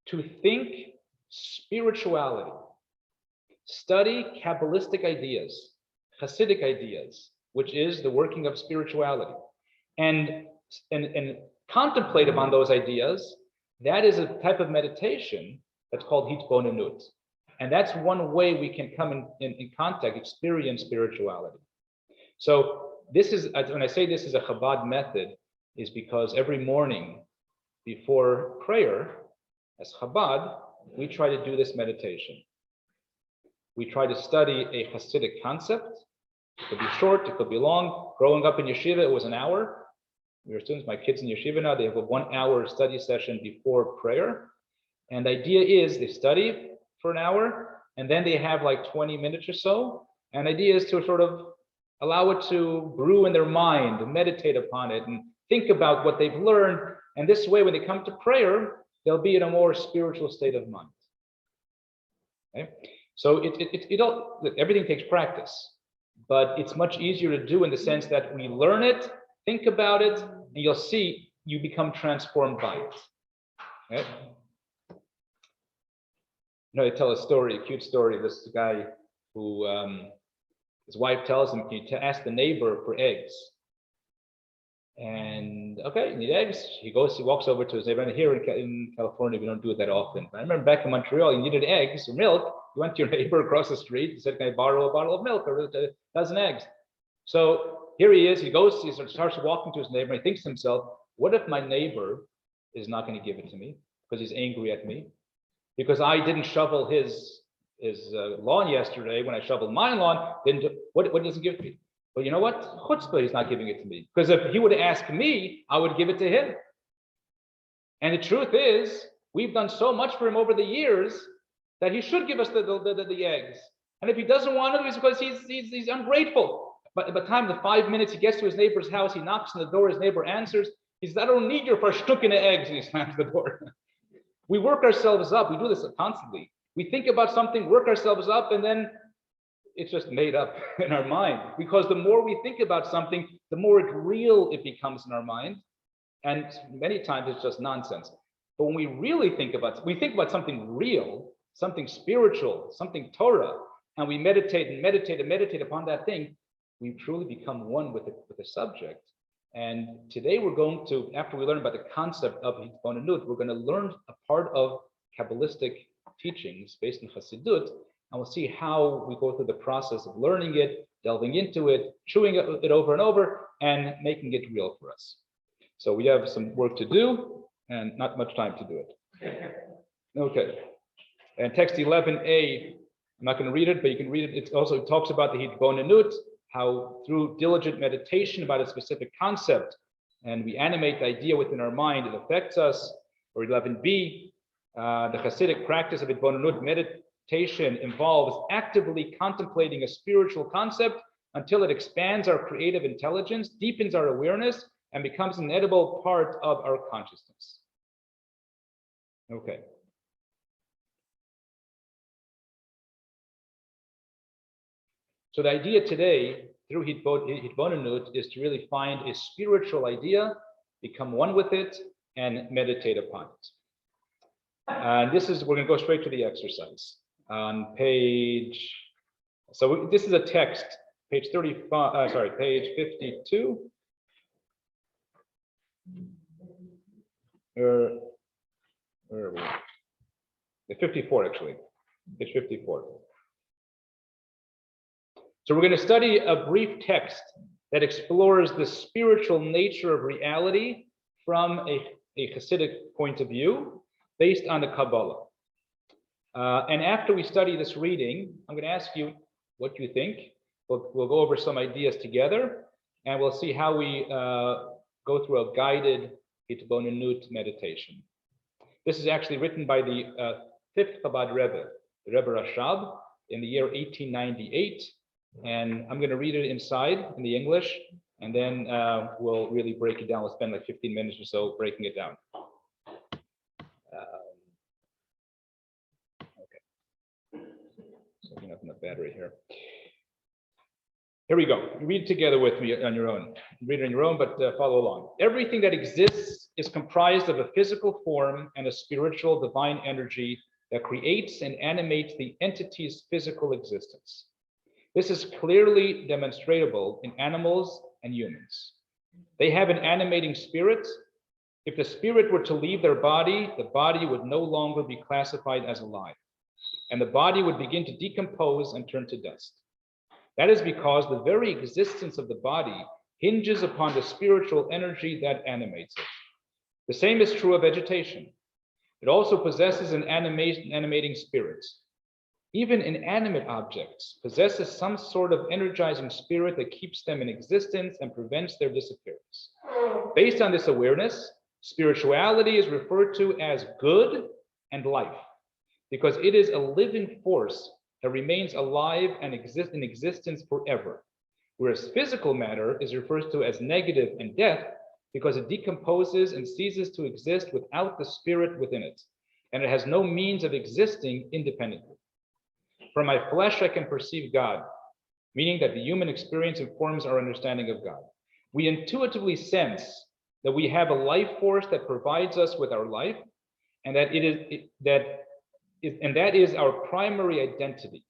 S1: to think spirituality, study Kabbalistic ideas, Hasidic ideas, which is the working of spirituality, and contemplate upon those ideas, that is a type of meditation that's called hitbonenut. And that's one way we can come in contact, experience spirituality. So this is, when I say this is a Chabad method, is because every morning before prayer, as Chabad, we try to do this meditation. We try to study a Hasidic concept. It could be short, it could be long. Growing up in yeshiva, it was an hour. We were students, my kids in yeshiva now, they have a 1 hour study session before prayer. And the idea is they study for an hour, and then they have like 20 minutes or so. And the idea is to sort of allow it to brew in their mind and meditate upon it and think about what they've learned. And this way, when they come to prayer, they'll be in a more spiritual state of mind. Okay? So everything takes practice, but it's much easier to do in the sense that we learn it, think about it, and you'll see you become transformed by it. Okay? I tell a story, a cute story. This guy who his wife tells him, "Can you ask the neighbor for eggs?" And okay, you need eggs. He walks over to his neighbor. And here in California, we don't do it that often. But I remember back in Montreal, you needed eggs or milk. You went to your neighbor across the street. He said, "Can I borrow a bottle of milk or a dozen eggs?" So here he is. He starts walking to his neighbor. And he thinks to himself, "What if my neighbor is not going to give it to me because he's angry at me? Because I didn't shovel his lawn yesterday when I shoveled my lawn, what does he give to me? But you know what? Chutzpah, he's not giving it to me. Because if he would ask me, I would give it to him. And the truth is, we've done so much for him over the years that he should give us the eggs. And if he doesn't want it, it's because he's ungrateful. But by the time the 5 minutes he gets to his neighbor's house, he knocks on the door, his neighbor answers. He says, "I don't need your first shtuk in the eggs," and he slams the door. We work ourselves up. We do this constantly. We think about something, work ourselves up, and then it's just made up in our mind. Because the more we think about something, the more real it becomes in our mind. And many times it's just nonsense. But when we really think about something real, something spiritual, something Torah, and we meditate and meditate and meditate upon that thing, we truly become one with the subject. And today we're going to, after we learn about the concept of Hitbonenut, we're going to learn a part of Kabbalistic teachings based on Chassidut, and we'll see how we go through the process of learning it, delving into it, chewing it over and over, and making it real for us. So we have some work to do and not much time to do it. Okay. And text 11a, I'm not going to read it, but you can read it. It also talks about the Hitbonenut, how through diligent meditation about a specific concept, and we animate the idea within our mind, it affects us. Or 11b, the Hasidic practice of Hitbonenut meditation involves actively contemplating a spiritual concept until it expands our creative intelligence, deepens our awareness, and becomes an edible part of our consciousness. Okay. So the idea today through Hitbonenut is to really find a spiritual idea, become one with it, and meditate upon it. And this is, we're going to go straight to the exercise. On page, this is a text, page 35, page 52. Where are we? The 54, actually, page 54. So we're going to study a brief text that explores the spiritual nature of reality from a Hasidic point of view based on the Kabbalah. And after we study this reading, I'm going to ask you what you think. We'll go over some ideas together, and we'll see how we go through a guided Hitbonenut meditation. This is actually written by the fifth Chabad Rebbe, the Rebbe Rashab, in the year 1898. And I'm going to read it inside in the English, and then we'll really break it down. We'll spend like 15 minutes or so breaking it down. Okay. Setting up the battery here. Here we go. Read together with me on your own. Read it on your own, but follow along. Everything that exists is comprised of a physical form and a spiritual divine energy that creates and animates the entity's physical existence. This is clearly demonstrable in animals and humans. They have an animating spirit. If the spirit were to leave their body, the body would no longer be classified as alive, and the body would begin to decompose and turn to dust. That is because the very existence of the body hinges upon the spiritual energy that animates it. The same is true of vegetation. It also possesses an animating spirit. Even inanimate objects possesses some sort of energizing spirit that keeps them in existence and prevents their disappearance. Based on this awareness, spirituality is referred to as good and life, because it is a living force that remains alive and exists in existence forever, whereas physical matter is referred to as negative and death, because it decomposes and ceases to exist without the spirit within it, and it has no means of existing independently. From my flesh I can perceive God, meaning that the human experience informs our understanding of God. We intuitively sense that we have a life force that provides us with our life, and that that is our primary identity,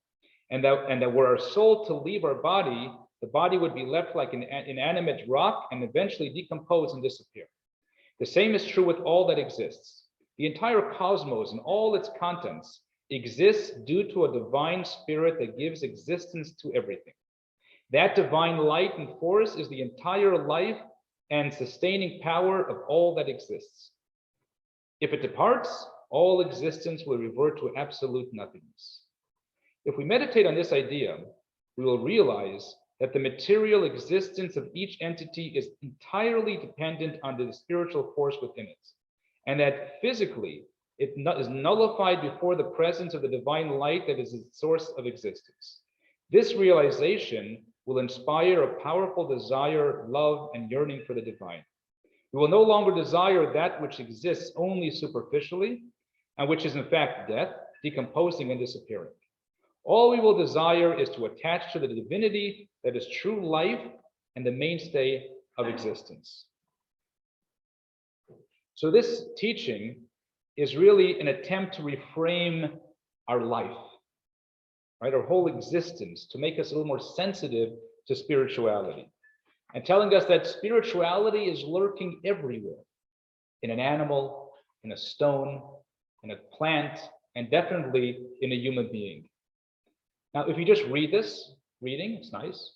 S1: and that were our soul to leave our body, the body would be left like an inanimate rock and eventually decompose and disappear. The same is true with all that exists. The entire cosmos and all its contents exists due to a divine spirit that gives existence to everything. That divine light and force is the entire life and sustaining power of all that exists. If it departs, all existence will revert to absolute nothingness. If we meditate on this idea, we will realize that the material existence of each entity is entirely dependent on the spiritual force within it, and that physically it is nullified before the presence of the divine light that is its source of existence. This realization will inspire a powerful desire, love, and yearning for the divine. We will no longer desire that which exists only superficially, and which is in fact death, decomposing and disappearing. All we will desire is to attach to the divinity that is true life and the mainstay of existence. So this teaching is really an attempt to reframe our life. right? Our whole existence, to make us a little more sensitive to spirituality. And telling us that spirituality is lurking everywhere, in an animal, in a stone, in a plant, and definitely in a human being. Now, if you just read this, reading, it's nice,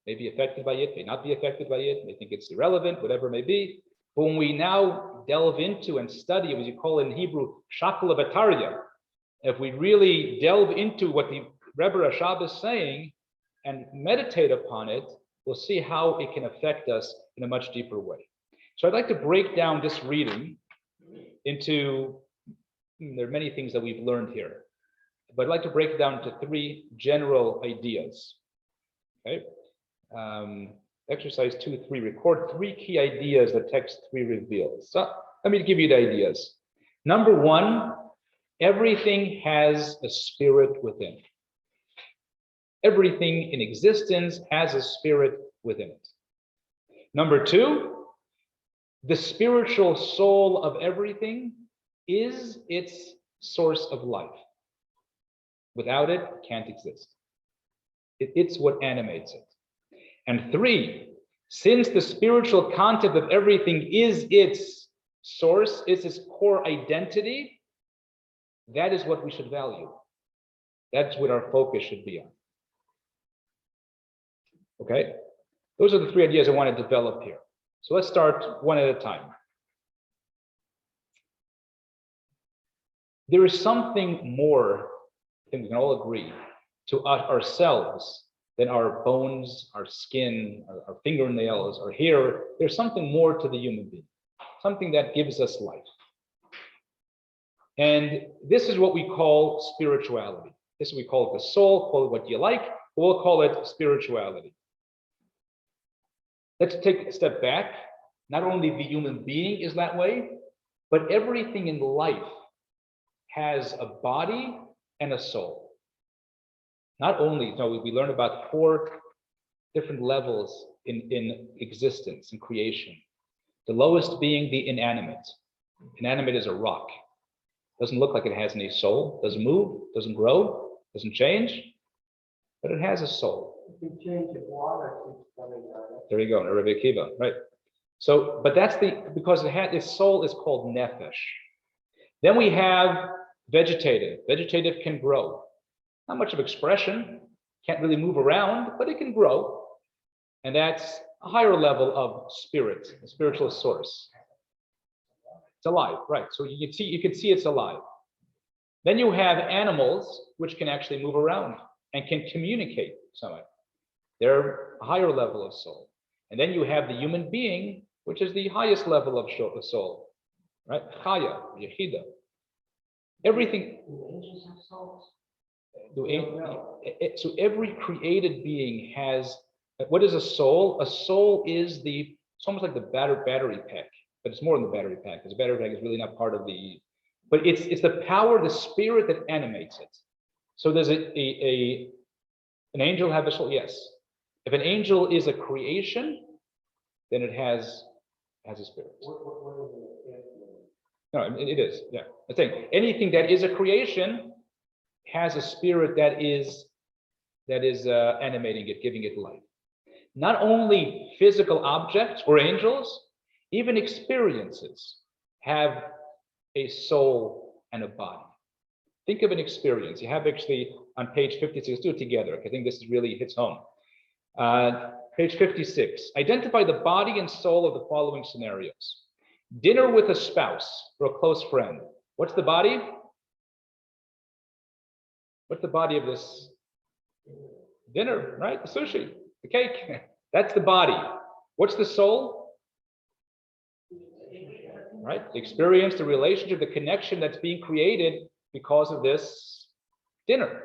S1: may be affected by it, may not be affected by it, may think it's irrelevant, whatever it may be. But when we now delve into and study, as you call it in Hebrew, shakla bataria, if we really delve into what the Rebbe Rashab is saying and meditate upon it, we'll see how it can affect us in a much deeper way. So I'd like to break down this reading into, there are many things that we've learned here, but I'd like to break it down into 3 general ideas. Okay. Exercise 2.3, record 3 key ideas that text 3 reveals. So let me give you the ideas. Number 1, everything has a spirit within. Everything in existence has a spirit within it. Number 2, the spiritual soul of everything is its source of life. Without it, it can't exist. It's what animates it. And 3, since the spiritual content of everything is its source, is its core identity, that is what we should value. That's what our focus should be on. Okay? Those are the 3 ideas I want to develop here. So let's start one at a time. There is something more, I think we can all agree, to ourselves than our bones, our skin, our fingernails, our hair. There's something more to the human being, something that gives us life. And this is what we call spirituality. This is what we call it the soul, call it what you like, we'll call it spirituality. Let's take a step back. Not only the human being is that way, but everything in life has a body and a soul. Not only, we learn about 4 different levels in existence and creation. The lowest being the inanimate. Inanimate is a rock. Doesn't look like it has any soul, doesn't move, doesn't grow, doesn't change, but it has a soul.
S2: If you change the water, it's coming out.
S1: There you go, Rebbe Akiva, right? So, but that's because its soul is called nefesh. Then we have vegetative. Vegetative can grow. Not much of expression, can't really move around, but it can grow. And that's a higher level of spirit, a spiritual source. It's alive, right? So you can see it's alive. Then you have animals which can actually move around and can communicate somehow. They're a higher level of soul. And then you have the human being, which is the highest level of soul, right? Chaya, Yechida. Everything.
S5: Do angels have souls?
S1: So every created being has, what is a soul? A soul is it's almost like the battery pack, but it's more than the battery pack, because the battery pack is really not part of but it's the power, the spirit that animates it. So there's an angel have a soul? Yes. If an angel is a creation, then it has a spirit. No, it is, yeah. I think anything that is a creation has a spirit that is animating it, giving it life. Not only physical objects or angels, even experiences have a soul and a body. Think of an experience. You have actually on page 56, let's do it together. I think this really hits home. Page 56, identify the body and soul of the following scenarios. Dinner with a spouse or a close friend. What's the body? What's the body of this dinner, right? The sushi, the cake. That's the body. What's the soul? Right? The experience, the relationship, the connection that's being created because of this dinner.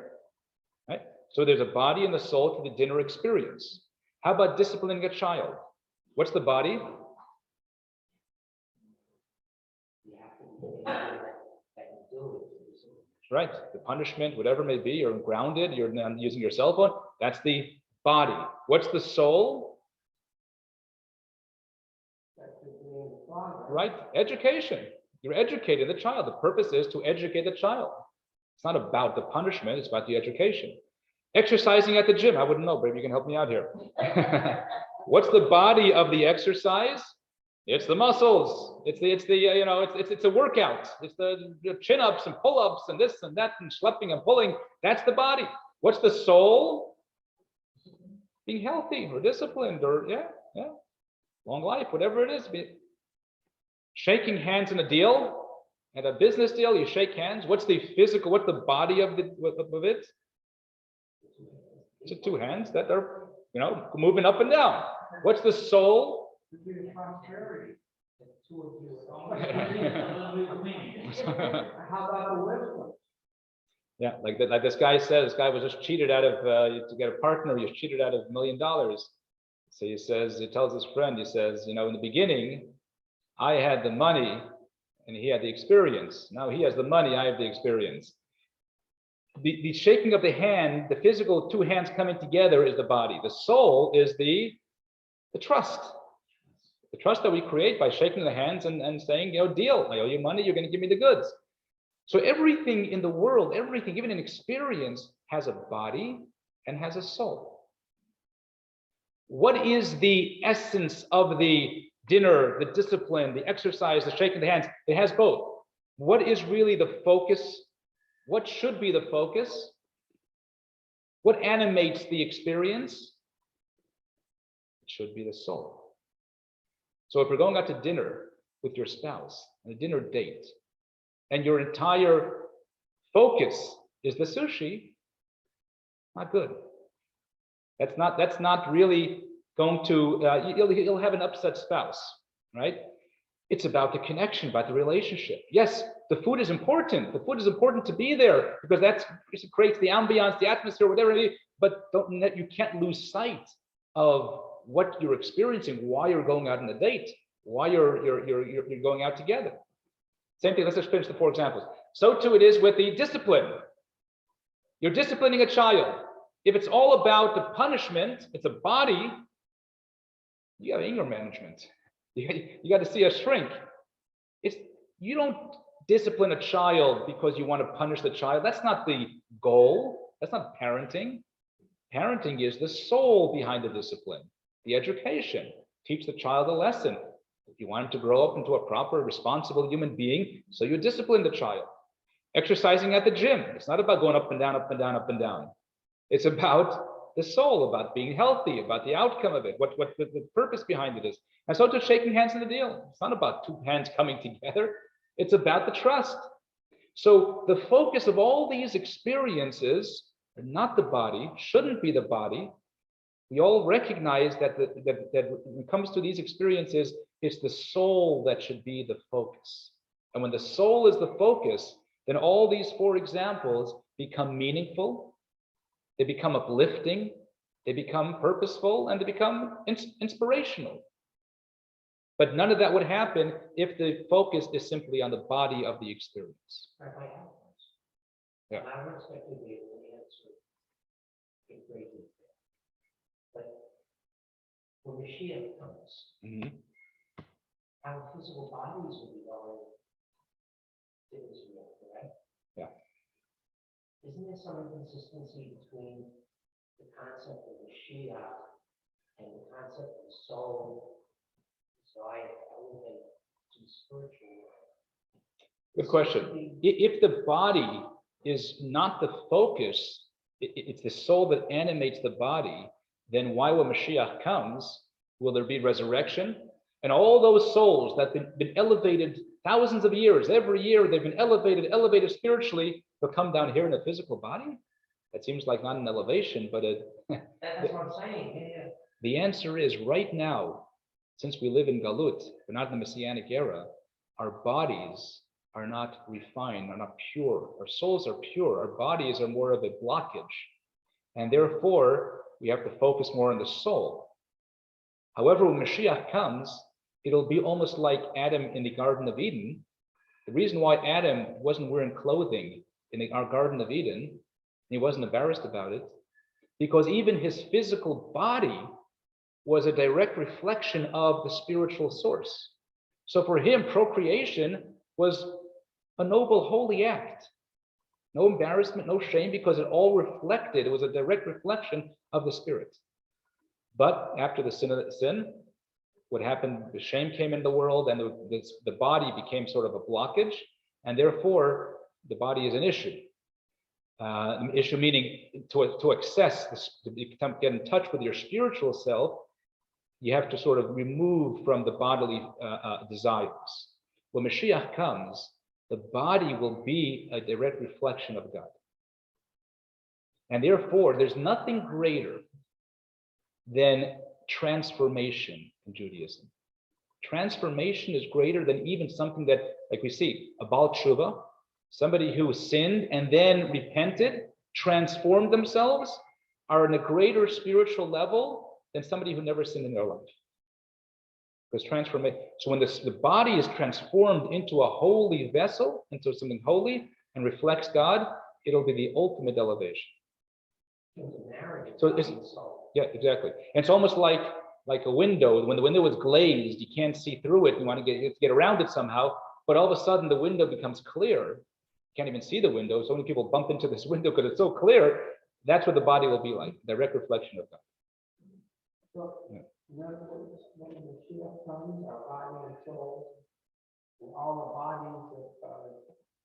S1: Right? So there's a body and the soul to the dinner experience. How about disciplining a child? What's the body? Right, the punishment, whatever it may be, you're grounded, you're not using your cell phone, that's the body. What's the soul? Right, education. You're educating the child. The purpose is to educate the child. It's not about the punishment, it's about the education. Exercising at the gym, I wouldn't know, but you can help me out here. What's the body of the exercise? It's the muscles. It's a workout. It's the chin-ups and pull-ups and this and that and schlepping and pulling. That's the body. What's the soul? Being healthy or disciplined or long life, whatever it is. Shaking hands in a deal, at a business deal, you shake hands. What's the physical? What's the body of it? It's two hands that are moving up and down. What's the soul?
S2: How about the wisdom?
S1: Yeah, like this guy said, this guy was just cheated out of to get a partner. He was cheated out of $1 million. So he tells his friend, he says, in the beginning, I had the money and he had the experience. Now he has the money, I have the experience. The shaking of the hand, the physical two hands coming together is the body. The soul is the trust. The trust that we create by shaking the hands and saying, deal, I owe you money, you're going to give me the goods. So everything in the world, everything, even an experience, has a body and has a soul. What is the essence of the dinner, the discipline, the exercise, the shaking the hands? It has both. What is really the focus? What should be the focus? What animates the experience? It should be the soul. So if we're going out to dinner with your spouse, on a dinner date, and your entire focus is the sushi, not good. That's not really going to, you'll have an upset spouse, right? It's about the connection, about the relationship. Yes, the food is important. The food is important to be there because it creates the ambiance, the atmosphere, whatever it is, but you can't lose sight of what you're experiencing, why you're going out on a date, why you're going out together. Same thing, let's just finish the 4 examples. So too it is with the discipline. You're disciplining a child. If it's all about the punishment, it's a body, you have anger management. You got to see a shrink. You don't discipline a child because you want to punish the child. That's not the goal. That's not parenting. Parenting is the soul behind the discipline, the education. Teach the child a lesson. You want him to grow up into a proper, responsible human being, so you discipline the child. Exercising at the gym. It's not about going up and down, up and down, up and down. It's about the soul, about being healthy, about the outcome of it, what the purpose behind it is. And so too shaking hands in the deal. It's not about two hands coming together. It's about the trust. So the focus of all these experiences are not the body, shouldn't be the body. We all recognize that when it comes to these experiences, it's the soul that should be the focus. And when the soul is the focus, then all these 4 examples become meaningful, they become uplifting, they become purposeful, and they become inspirational. But none of that would happen if the focus is simply on the body of the experience. Yeah.
S2: I don't expect you to be able to answer in great detail. But when Mashiach comes, our physical bodies will be going to Israel, correct?
S1: Yeah.
S2: Isn't there some inconsistency between the concept of Mashiach and the concept of soul? So I would think to spiritual.
S1: Good question. If the body is not the focus, it's the soul that animates the body, then why when Mashiach comes, will there be resurrection? And all those souls that have been elevated thousands of years, every year they've been elevated spiritually, will come down here in a physical body? That seems like not an elevation, but
S2: That's what I'm saying. Yeah.
S1: The answer is right now, since we live in Galut, we're not in the Messianic era, our bodies are not refined, are not pure. Our souls are pure. Our bodies are more of a blockage. And therefore, we have to focus more on the soul. However, when Mashiach comes, it'll be almost like Adam in the Garden of Eden. The reason why Adam wasn't wearing clothing in our Garden of Eden, and he wasn't embarrassed about it, because even his physical body was a direct reflection of the spiritual source. So for him, procreation was a noble, holy act. No embarrassment, no shame, because it all reflected, it was a direct reflection of the Spirit. But after the sin, what happened, the shame came in the world, and the body became sort of a blockage, and therefore the body is an issue. Issue meaning to access, to get in touch with your spiritual self, you have to sort of remove from the bodily desires. When Mashiach comes, the body will be a direct reflection of God. And therefore, there's nothing greater than transformation in Judaism. Transformation is greater than even something that, like we see, a Baal Tshuva, somebody who sinned and then repented, transformed themselves, are on a greater spiritual level than somebody who never sinned in their life. Because transformation, so when the body is transformed into a holy vessel, into something holy and reflects God, it'll be the ultimate elevation. So it's, yeah, exactly. And it's almost like a window. When the window is glazed, you can't see through it. You want to get around it somehow, but all of a sudden the window becomes clear. You can't even see the window. So many people bump into this window because it's so clear. That's what the body will be like, direct reflection of God.
S2: So, in other words, when the Mashiach comes, our body and soul, and all the bodies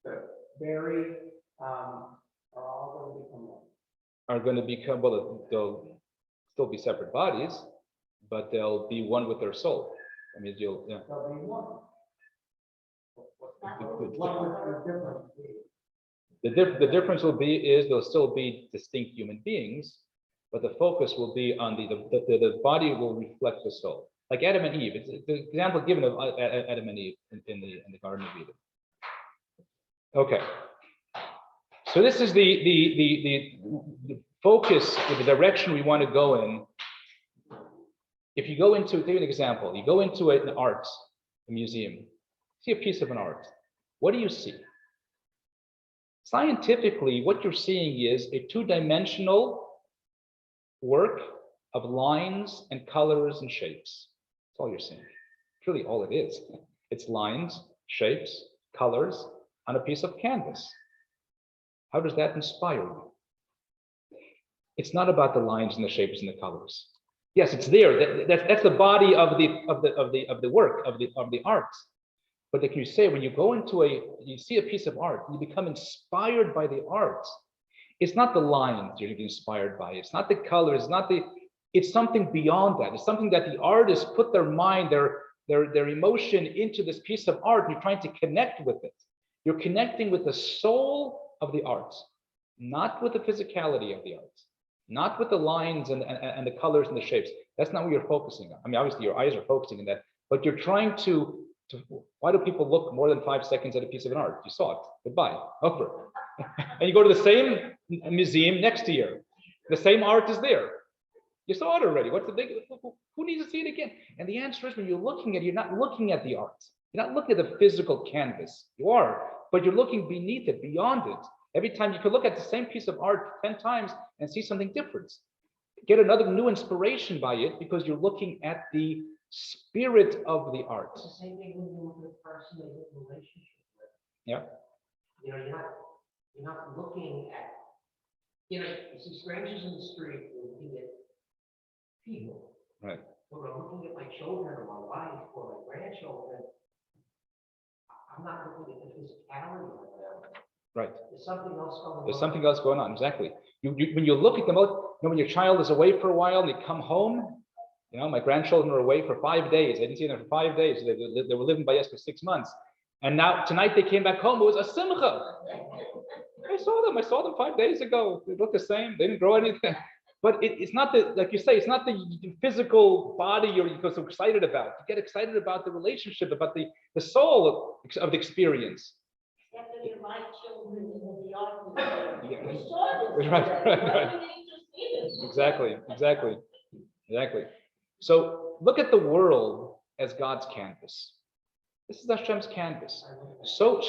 S2: that buried, are all going to become one.
S1: Are going to become, well, they'll still be separate bodies, but they'll be one with their soul. I mean, you'll, yeah.
S2: They'll be one.
S1: The-
S2: What would the difference be?
S1: The difference will be is they'll still be distinct human beings, but the focus will be on the body will reflect the soul. Like Adam and Eve. It's the example given of Adam and Eve in the Garden of Eden. Okay. So this is the focus, the direction we want to go in. If you go into, give you an example, you go into an art, a museum, see a piece of an art. What do you see? Scientifically, what you're seeing is a two-dimensional work of lines and colors and shapes. That's all you're seeing. It's really all it is. It's lines, shapes, colors on a piece of canvas. How does that inspire you? It's not about the lines and the shapes and the colors. Yes, it's there. That's the body of the work of the art. But like you say, when you go into you see a piece of art, you become inspired by the art. It's not the lines you're inspired by. It's not the colors. It's something beyond that. It's something that the artist put their mind, their emotion into this piece of art. And you're trying to connect with it. You're connecting with the soul of the art, not with the physicality of the art, not with the lines and the colors and the shapes. That's not what you're focusing on. I mean, obviously your eyes are focusing on that, but you're trying to why do people look more than 5 seconds at a piece of an art? You saw it, goodbye, over. And you go to the same museum next to you. The same art is there. You saw it already. What's the big, who needs to see it again? And the answer is when you're looking at it, you're not looking at the art. You're not looking at the physical canvas. You are, but you're looking beneath it, beyond it. Every time you could look at the same piece of art 10 times and see something different. Get another new inspiration by it because you're looking at the spirit of the art.
S2: It's the same thing when you look at a person in a relationship with.
S1: Yeah.
S2: You know, you're not looking at, you see strangers in the street, you're looking at people.
S1: Right.
S2: But when I'm looking at my children or my wife or my grandchildren, I'm not looking at the physicality of them.
S1: Right.
S2: There's something else going on.
S1: There's something else going on. Exactly. When you look at them, when your child is away for a while and they come home, my grandchildren were away for 5 days. I didn't see them for 5 days. They were living by us for 6 months. And now tonight they came back home. It was a simcha. I saw them 5 days ago. They look the same. They didn't grow anything. But it's not like you say, it's not the physical body you're so excited about. You get excited about the relationship, about the soul of the experience.
S5: Except if you're my children in the art museum.
S1: Yeah.
S5: We saw this.
S1: Right.
S5: Why do we need to see this?
S1: Exactly. So look at the world as God's canvas. This is Hashem's canvas. So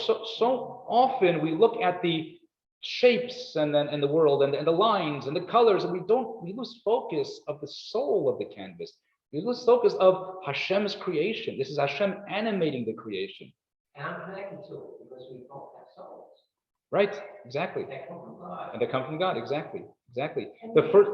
S1: often we look at the shapes and the world and the lines and the colors, and we lose focus of the soul of the canvas. We lose focus of Hashem's creation. This is Hashem animating the creation.
S2: And I'm connected to it because we both have souls.
S1: Right, exactly. And they come from God, exactly. The first,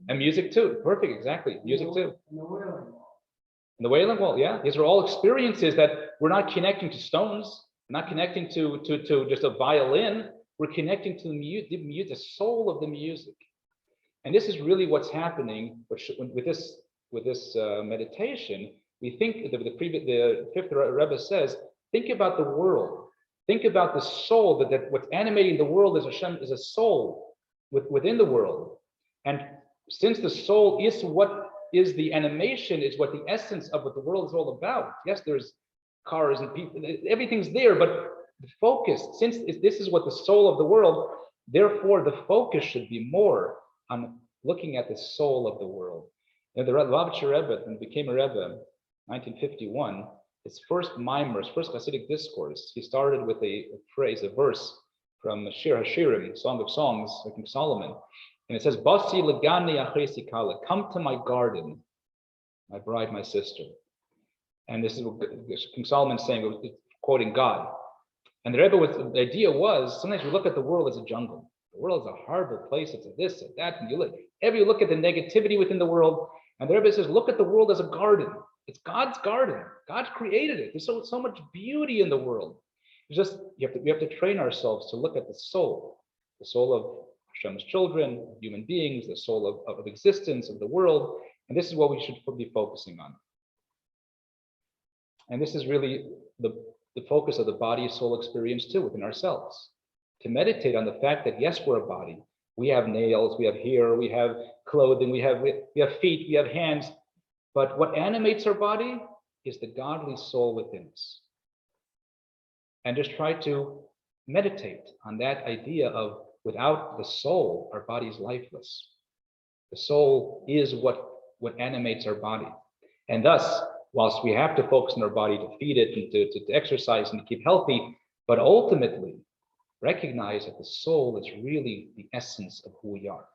S1: and music too, perfect, exactly, music too. And the Wailing Wall, yeah, these are all experiences that we're not connecting to stones, not connecting to just a violin, we're connecting to the soul of the music. And this is really what's happening with this meditation. We think the fifth Rebbe says, think about the world. Think about the soul, that what's animating the world is Hashem, is a soul within the world. And since the soul is what is the animation, is what the essence of what the world is all about. Yes, there's cars and people, everything's there, but the focus, since this is what the soul of the world, therefore the focus should be more on looking at the soul of the world. And the Lubavitcher Rebbe, when he became a Rebbe, 1951, his first mimer, his first Hasidic discourse, he started with a phrase, a verse from Shir HaShirim, Song of Songs, by King Solomon. And it says, Basi legani achesi kala, come to my garden, my bride, my sister. And this is what King Solomon saying, quoting God. And the Rebbe, the idea was, sometimes we look at the world as a jungle. The world is a horrible place, it's a this, and that, and you look at the negativity within the world, and the Rebbe says, look at the world as a garden. It's God's garden. God created it. There's so much beauty in the world. It's just, we have to train ourselves to look at the soul of Hashem's children, human beings, the soul of existence, of the world. And this is what we should be focusing on. And this is really the focus of the body-soul experience too, within ourselves. To meditate on the fact that yes, we're a body. We have nails, we have hair, we have clothing, we have feet, we have hands. But what animates our body is the godly soul within us. And just try to meditate on that idea of without the soul, our body is lifeless. The soul is what animates our body. And thus, whilst we have to focus on our body to feed it and to exercise and to keep healthy, but ultimately recognize that the soul is really the essence of who we are.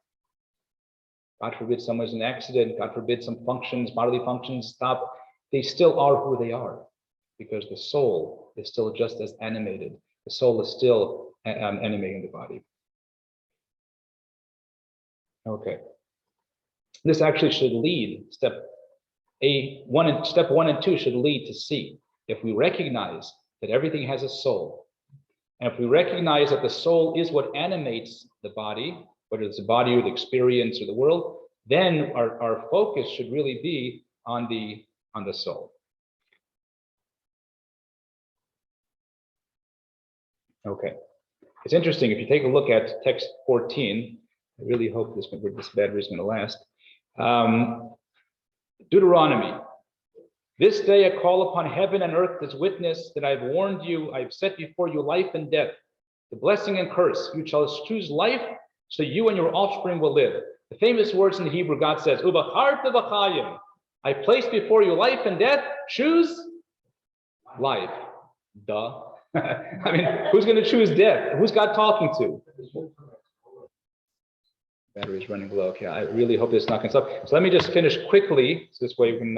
S1: God forbid someone's in an accident, God forbid some functions, bodily functions stop, they still are who they are because the soul is still just as animated. The soul is still animating the body. Okay. This actually should lead, step 1 and 2 should lead to C. If we recognize that everything has a soul, and if we recognize that the soul is what animates the body, whether it's the body or the experience or the world, then our focus should really be on the soul. Okay. It's interesting, if you take a look at text 14, I really hope this battery is going to last. Deuteronomy. This day I call upon heaven and earth as witness that I have warned you, I have set before you life and death, the blessing and curse. You shall choose life, so you and your offspring will live. The famous words in the Hebrew, God says, Ubacharta v'chayim. I place before you life and death, choose life. Duh. I mean, who's going to choose death? Who's God talking to? Battery is running low. Okay, I really hope this is not going to stop. So let me just finish quickly, so this way we can